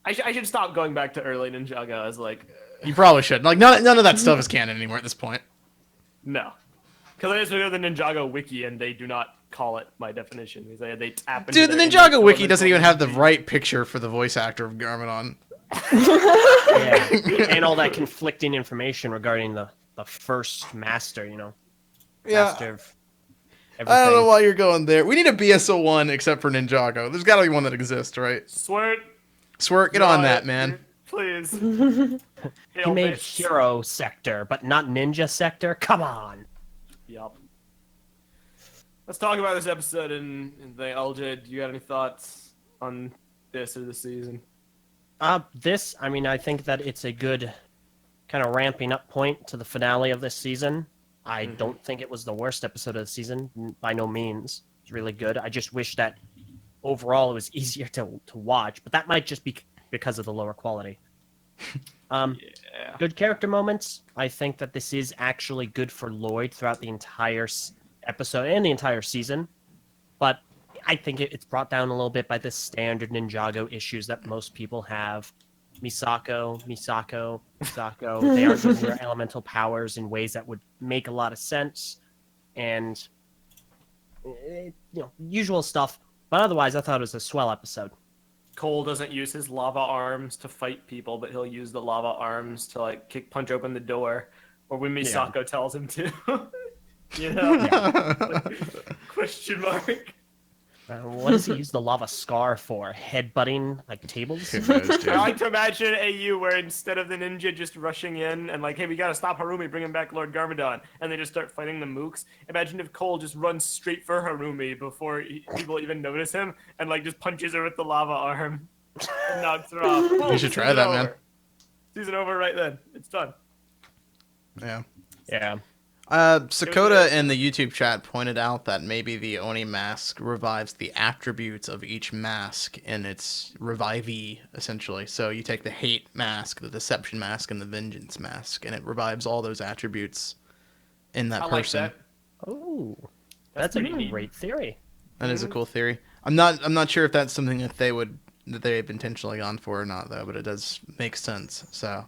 I should stop going back to early Ninjago as like, You probably should. Like none of that stuff is canon anymore at this point. no. Because I just go to the Ninjago wiki and they do not call it my definition. They tap into Dude, the their Ninjago wiki elemental doesn't even have the ability. right picture for the voice actor of Garmadon. Yeah. And all that conflicting information regarding the first master, Master of everything. I don't know why you're going there. We need a BSO1 except for Ninjago. There's got to be one that exists, right? Swear. Swerk, get on that, man. Please. He Hail made base. Hero Sector, but not Ninja Sector? Come on. Yup. Let's talk about this episode and the Eljay. Do you got any thoughts on this or the season? I think that it's a good kind of ramping up point to the finale of this season. I don't think it was the worst episode of the season, by no means. It's really good. I just wish that overall it was easier to watch, but that might just be because of the lower quality. Yeah. Good character moments. I think that this is actually good for Lloyd throughout the entire episode and the entire season, but I think it's brought down a little bit by the standard Ninjago issues that most people have. Misako. They aren't using their elemental powers in ways that would make a lot of sense, and usual stuff. But otherwise, I thought it was a swell episode. Cole doesn't use his lava arms to fight people, but he'll use the lava arms to like punch open the door, or when Misako tells him to. Question mark. What does he use the lava scar for? Headbutting like tables? Who knows, dude? I like to imagine AU where instead of the ninja just rushing in and like, hey, we gotta stop Harumi, bring him back Lord Garmadon, and they just start fighting the mooks. Imagine if Cole just runs straight for Harumi before people even notice him and like just punches her with the lava arm and knocks her off. Boom, You should try season that, over. man. Season over right then. It's done. Yeah. Yeah. Sakota in the YouTube chat pointed out that maybe the Oni mask revives the attributes of each mask in its revivee, essentially. So you take the hate mask, the deception mask, and the vengeance mask, and it revives all those attributes in that I like person. that. Oh, that's a pretty neat. great theory. That is a cool theory. I'm not sure if that's something that they've intentionally gone for or not, though, but it does make sense. So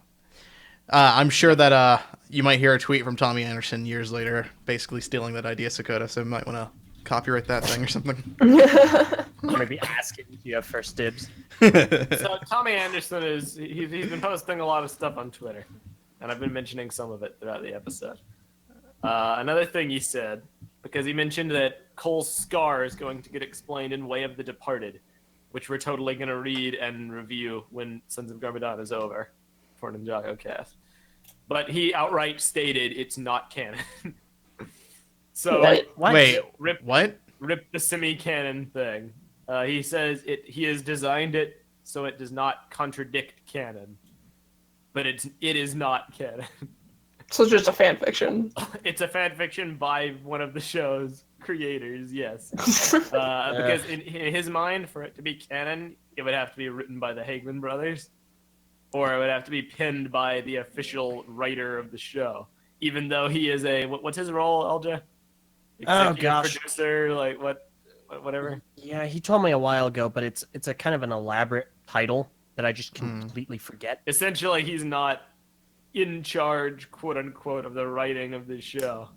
I'm sure that you might hear a tweet from Tommy Anderson years later, basically stealing that idea, Sakota. So you might want to copyright that thing or something. Or maybe asking if you have first dibs. So Tommy Anderson he's been posting a lot of stuff on Twitter, and I've been mentioning some of it throughout the episode. Another thing he said, because he mentioned that Cole's scar is going to get explained in Way of the Departed, which we're totally going to read and review when Sons of Garmadon is over for Ninjago Cast. But he outright stated it's not canon. So What? Wait, rip what? the semi-canon thing. He says he has designed it so it does not contradict canon, but it is not canon. So it's just a fan fiction. It's a fan fiction by one of the show's creators, yes. Because in his mind, for it to be canon, it would have to be written by the Hagman brothers, or it would have to be penned by the official writer of the show. Even though he is what's his role, Eljay? Producer, like whatever. Yeah, he told me a while ago, but it's a kind of an elaborate title that I just completely forget. Essentially, he's not in charge, quote unquote, of the writing of the show.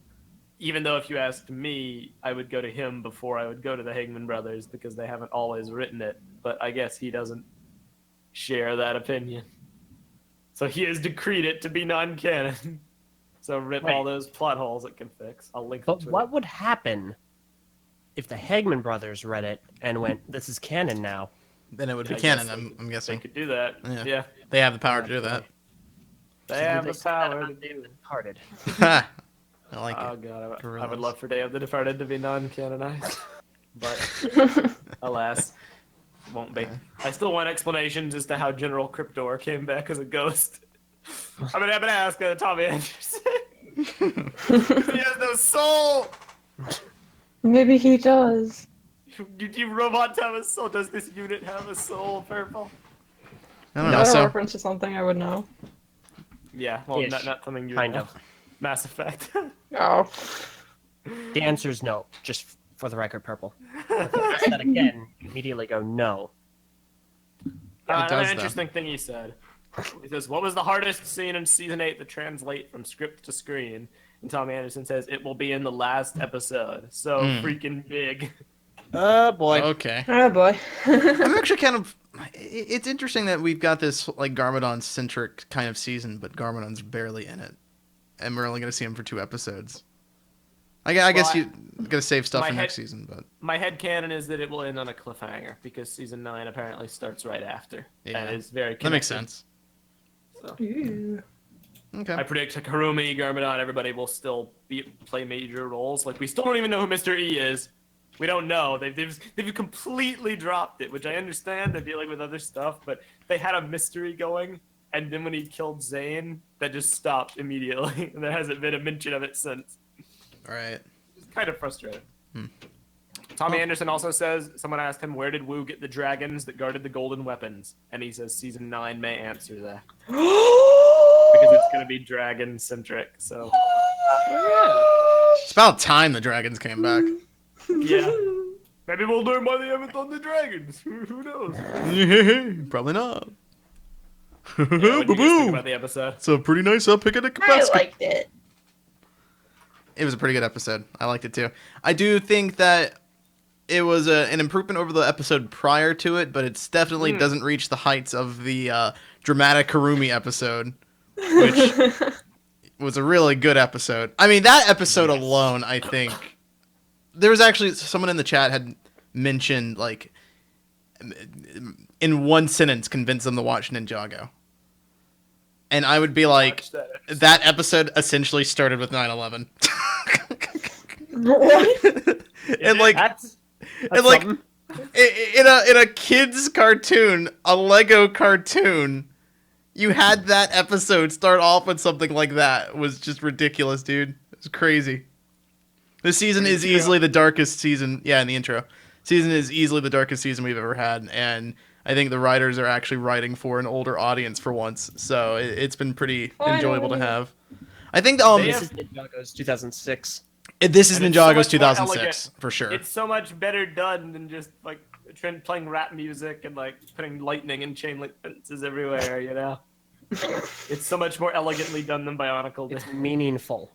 Even though if you asked me, I would go to him before I would go to the Hagman brothers because they haven't always written it. But I guess he doesn't share that opinion. So he has decreed it to be non-canon. So rip all those plot holes it can fix. I'll link them But to what it. would happen if the Hagman brothers read it and went, "This is canon now"? Then it would be I canon, guess I'm They guessing. could do that. Yeah. Yeah. They have the power to do that. They have the say that power to about Day do of the it. Departed? I like Oh it. god, I would Gorillas. love for Day of the Departed to be non-canonized, but alas, it won't be. I still want explanations as to how General Cryptor came back as a ghost. I'm gonna ask Tommy Anderson. He has no soul. Maybe he does. Do robots have a soul? Does this unit have a soul, Purple? I don't Is know. that a So reference to something I would know? Yeah, well, Ish. not something you Kind know. of. Mass Effect. Oh. The answer is no, just for the record, Purple. If you ask that again, you immediately go, no. Another does, though. interesting thing he said. He says, "What was the hardest scene in season 8 to translate from script to screen?" And Tommy Anderson says, "It will be in the last episode." So freaking big. Oh, boy. okay. Oh boy. I'm actually kind of. It's interesting that we've got this like Garmadon centric kind of season, but Garmadon's barely in it, and we're only going to see him for 2 episodes. I guess you got to save stuff my for head- next season, but My headcanon is that it will end on a cliffhanger because season 9 apparently starts right after. Yeah. And is very that makes connected. sense. So Ooh. Okay. I predict Harumi, Garmadon, everybody will still play major roles. Like we still don't even know who Mr. E is. We don't know. They've completely dropped it, which I understand. They're dealing with other stuff, but they had a mystery going, and then when he killed Zane, that just stopped immediately, and there hasn't been a mention of it since. All right. It's kind of frustrating. Tommy Anderson also says, someone asked him, where did Wu get the dragons that guarded the golden weapons? And he says season 9 may answer that. Because it's going to be dragon-centric, so... It's about time the dragons came back. Yeah. Maybe we'll learn why they haven't done the dragons. Who knows? Probably not. Yeah, what do you guys think Boo-boo. about the episode? It's a pretty nice pick of the I basket. liked it. It was a pretty good episode. I liked it too. I do think that it was an improvement over the episode prior to it, but it definitely doesn't reach the heights of the dramatic Harumi episode, which was a really good episode. I mean, that episode alone, I think... There was actually someone in the chat had mentioned, like, in one sentence, convince them to watch Ninjago. And I would be like, that episode essentially started with 9/11. What? And like, That's and like, something. in a kid's cartoon, a Lego cartoon, you had that episode start off with something like that. It was just ridiculous, dude. It was crazy. This season is easily the darkest season. Yeah, in the intro. Season is easily the darkest season we've ever had, and I think the writers are actually writing for an older audience for once. So it's been pretty enjoyable to have. I think This is Ninjago's 2006. this is And it's so much much more 2006 elegant. for sure. It's so much better done than just, like, playing rap music and, like, putting lightning and chain link fences everywhere, you know? It's so much more elegantly done than Bionicle did. It's meaningful.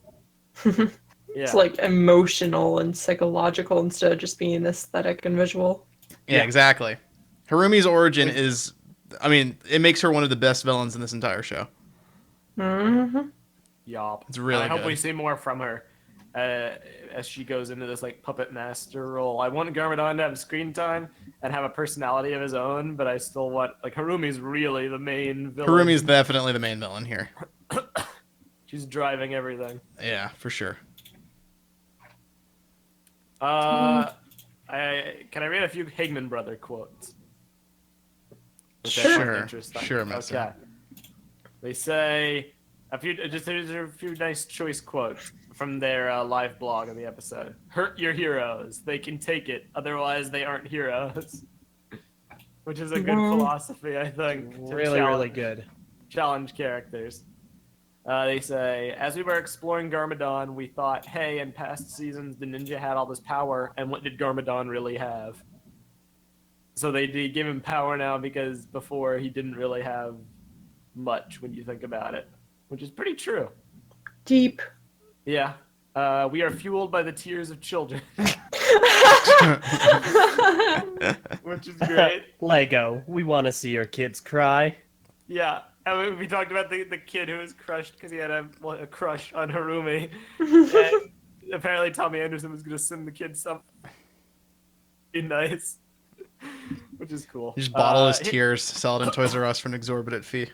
Yeah. It's like emotional and psychological instead of just being aesthetic and visual. Yeah, exactly. Harumi's origin is, I mean, it makes her one of the best villains in this entire show. Mm-hmm. Yup. It's really I hope good. we see more from her as she goes into this like puppet master role. I want Garmadon to have screen time and have a personality of his own, but I still want like Harumi's really the main villain. Harumi's definitely the main villain here. She's driving everything. Yeah, for sure. Can I read a few Higman brother quotes? Which I find Sure, interesting. sure, Master. Okay. They say there's a few nice choice quotes from their live blog of the episode. Hurt your heroes; they can take it. Otherwise, they aren't heroes. Which is a good philosophy, I think. to Really good. challenge characters. They say, as we were exploring Garmadon, we thought, hey, in past seasons, the ninja had all this power, and what did Garmadon really have? So they give him power now because before he didn't really have much when you think about it, which is pretty true. Deep. Yeah. We are fueled by the tears of children, which is great. Lego, we want to see your kids cry. Yeah. And we talked about the kid who was crushed because he had a crush on Harumi. And apparently Tommy Anderson was going to send the kid something nice, which is cool. He just bottle his tears, sell it in Toys R Us for an exorbitant fee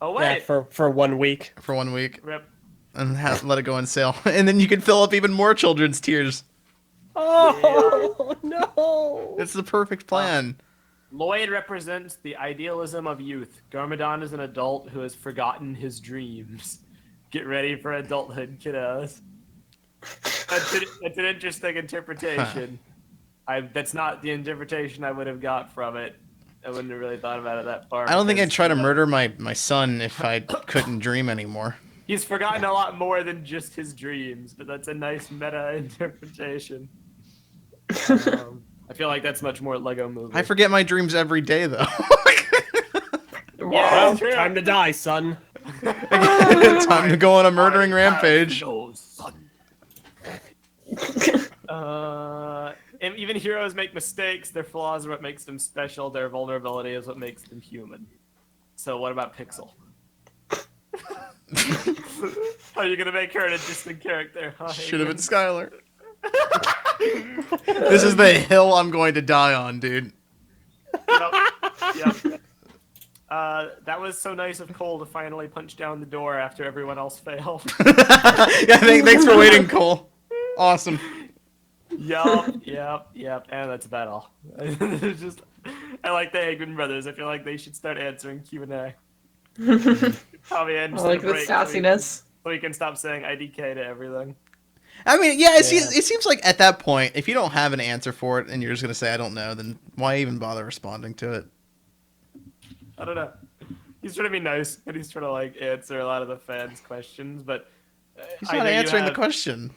Oh, Yeah, wait. for 1 week. for 1 week, Rip. and let it go on sale. And then you can fill up even more children's tears. Oh no! It's the perfect plan. Lloyd represents the idealism of youth. Garmadon is an adult who has forgotten his dreams. Get ready for adulthood, kiddos. That's an interesting interpretation. That's not the interpretation I would have got from it. I wouldn't have really thought about it that far. I don't think I'd because, try to you know, murder my son if I couldn't dream anymore. He's forgotten a lot more than just his dreams, but that's a nice meta interpretation. I feel like that's much more Lego movie. I forget my dreams every day, though. Yeah, Well, true. time to die, son. Time to go on a murdering rampage. And even heroes make mistakes. Their flaws are what makes them special. Their vulnerability is what makes them human. So what about Pixel? How are you gonna make her an interesting character? Huh, Should have been Hayden? Skylar. This is the hill I'm going to die on, dude. Yep. That was so nice of Cole to finally punch down the door after everyone else failed. Yeah, thanks for waiting, Cole. Awesome. Yep. And that's about all. It's just, I like the Eggman brothers. I feel like they should start answering Q&A. Tommy I Anderson like the break sassiness. so we can stop saying IDK to everything. I mean, yeah, it seems like at that point, if you don't have an answer for it and you're just going to say, I don't know, then why even bother responding to it? I don't know. He's trying to be nice, and he's trying to like answer a lot of the fans' questions, but He's not answering the question.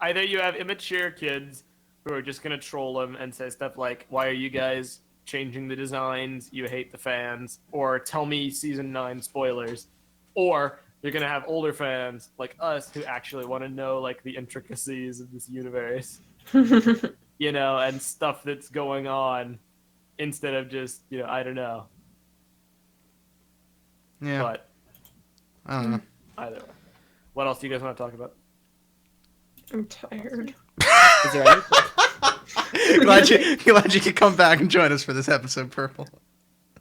Either you have immature kids who are just gonna troll him and say stuff like, "Why are you guys changing the designs? You hate the fans," or "Tell me season 9 spoilers," or you're gonna have older fans like us who actually want to know like the intricacies of this universe, you know, and stuff that's going on, instead of just I don't know. Yeah, But I don't know. either way, what else do you guys want to talk about? I'm tired. Is there anything? glad you could come back and join us for this episode, Purple.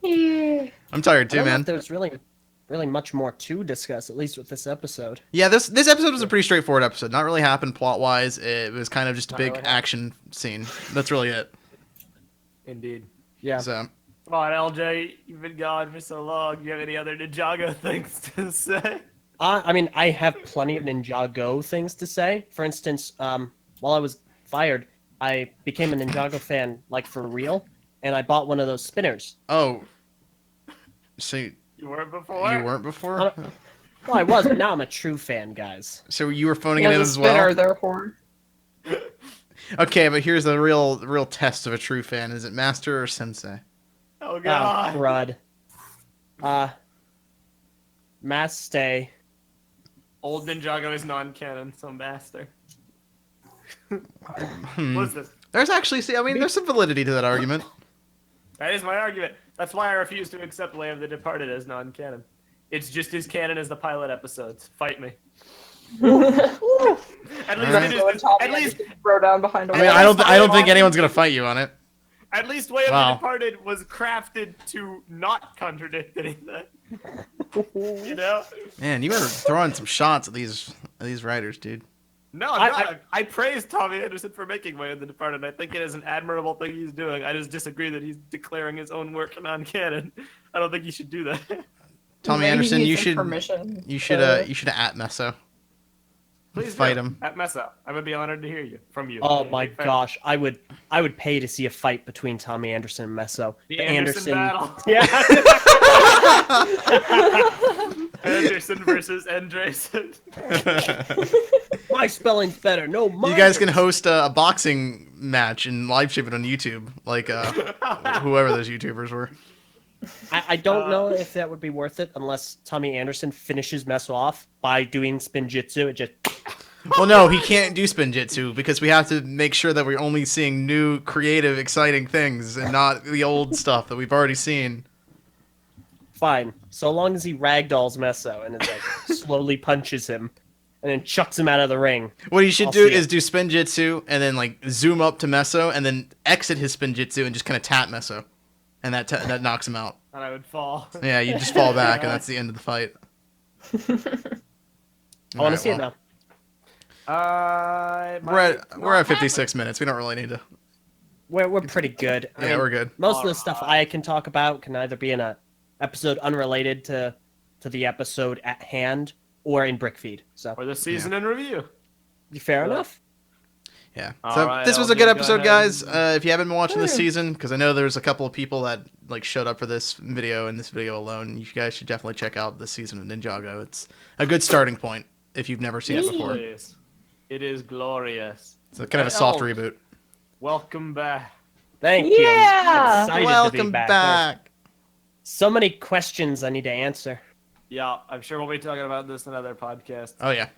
Yeah. I'm tired I too, don't know man. if there's really much more to discuss, at least with this episode. Yeah, this episode was a pretty straightforward episode. Not really happened plot-wise. It was kind of just a Not big really action scene. That's really it. Indeed. Yeah. So, Come on, LJ, you've been gone for so long. Do you have any other Ninjago things to say? I mean, I have plenty of Ninjago things to say. For instance, while I was fired, I became a Ninjago fan, like for real, and I bought one of those spinners. so You weren't before? you weren't before? Well, I was, but now I'm a true fan, guys. So you were phoning He it in has a as well? spinner, therefore. Okay, but here's the real test of a true fan. Is it master or sensei? Oh, Oh, God. crud. Mass stay. Old Ninjago is non-canon, so master. Hmm. What's this? There's actually, there's some validity to that argument. That is my argument. That's why I refuse to accept Way of the Departed as non-canon. It's just as canon as the pilot episodes. Fight me. At least Alright. it So is. Tommy At least, throw down behind a I mean, wall. I don't think anyone's gonna fight you on it. at least Way of Wow. the Departed was crafted to not contradict anything. You know? Man, you better throw in some shots at these writers, dude. No, I'm not. I praise Tommy Anderson for making Way of the Departed. I think it is an admirable thing he's doing. I just disagree that he's declaring his own work non-canon. I don't think he should do that. Tommy Maybe Anderson, he you needs some should permission. you should at Meso. Please Fight do. him. At Messa. I would be honored to hear you from you. Oh my Big fan. gosh, I would pay to see a fight between Tommy Anderson and Meso. The Anderson battle. Yeah. Anderson versus Andresen. My spelling's better. No, mine. You guys can host a boxing match and live stream it on YouTube, like whoever those YouTubers were. I don't know if that would be worth it unless Tommy Anderson finishes Meso off by doing spin jitsu. It just Well, no, he can't do spinjitzu because we have to make sure that we're only seeing new, creative, exciting things and not the old stuff that we've already seen. fine. So long as he ragdolls Meso and it's like slowly punches him and then chucks him out of the ring. What he should I'll do see is it. do spinjitzu and then like zoom up to Meso and then exit his spinjitzu and just kind of tap Meso, and that knocks him out. And I would fall. Yeah, you just fall back and that's the end of the fight. I want to see it now. We're at 56 minutes. We don't really need to. We're pretty good. I Yeah, mean, we're good. Most of the stuff I can talk about can either be in a episode unrelated to the episode at hand or in BrickFeed. So Or the season in review. fair enough. Yeah. All So right, this was a LJ, good go episode, ahead. guys. If you haven't been watching this season, because I know there's a couple of people that like showed up for this video and this video alone, you guys should definitely check out this season of Ninjago. It's a good starting point if you've never seen it before. Please. It is glorious. It's kind of a soft Oh, reboot. Welcome back. Thank you. Yeah! I'm excited to be Welcome back. back. So many questions I need to answer. Yeah, I'm sure we'll be talking about this in other podcasts. Oh yeah.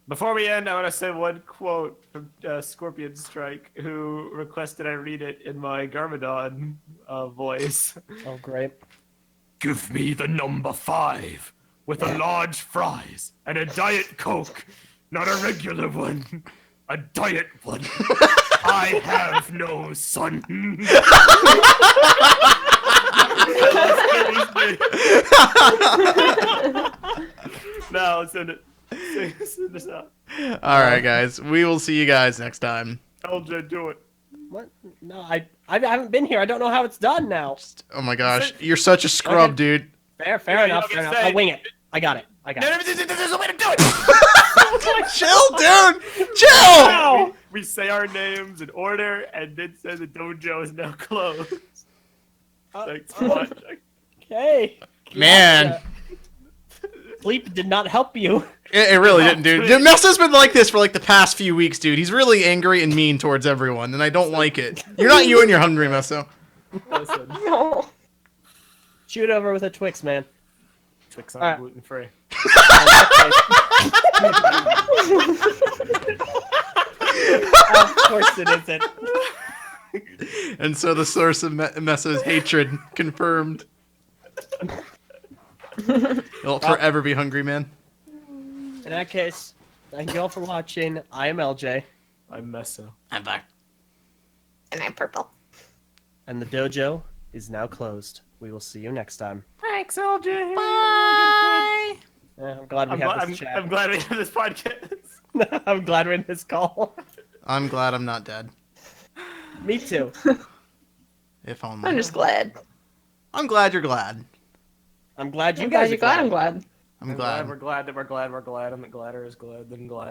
Before we end, I want to say one quote from Scorpion Strike, who requested I read it in my Garmadon voice. Oh, great. Give me the number 5 with a large fries and a Diet Coke, not a regular one, a diet one. I have no son. No, send it. Send this out. All right, guys. We will see you guys next time. Eljay, do it. What? No, I haven't been here. I don't know how it's done now. Oh my gosh, you're such a scrub, Okay. dude. Fair Yeah, you enough. don't Fair get enough. saved. I'll wing it. I got it. No, there's a way to do it. Chill, dude. Chill. Ow! We say our names in order, and then say the dojo is now closed. Thanks for watching. Okay. Man, Sleep did not help you. it really didn't, dude. Dude, Meso's been like this for like the past few weeks, dude. He's really angry and mean towards everyone, and I don't like it. You're not you and you're hungry, Meso. Listen, No. Shoot over with a Twix, man. Twix on Alright. gluten free. Of course it isn't. And so the source of Meso's hatred confirmed. He'll forever be hungry, man. In that case, thank you all for watching. I am LJ, I'm Meso. I'm back. And I'm purple. and the dojo is now closed. We will see you next time. Thanks, LJ. Bye. I'm glad we have this chat. I'm glad we have this podcast. I'm glad we're in this call. I'm glad I'm not dead. Me too. If only. I'm just glad. I'm glad you're glad. I'm glad you I'm guys glad are you're glad. I'm glad. I'm glad. We're glad that we're glad. I'm gladder is glad than glad.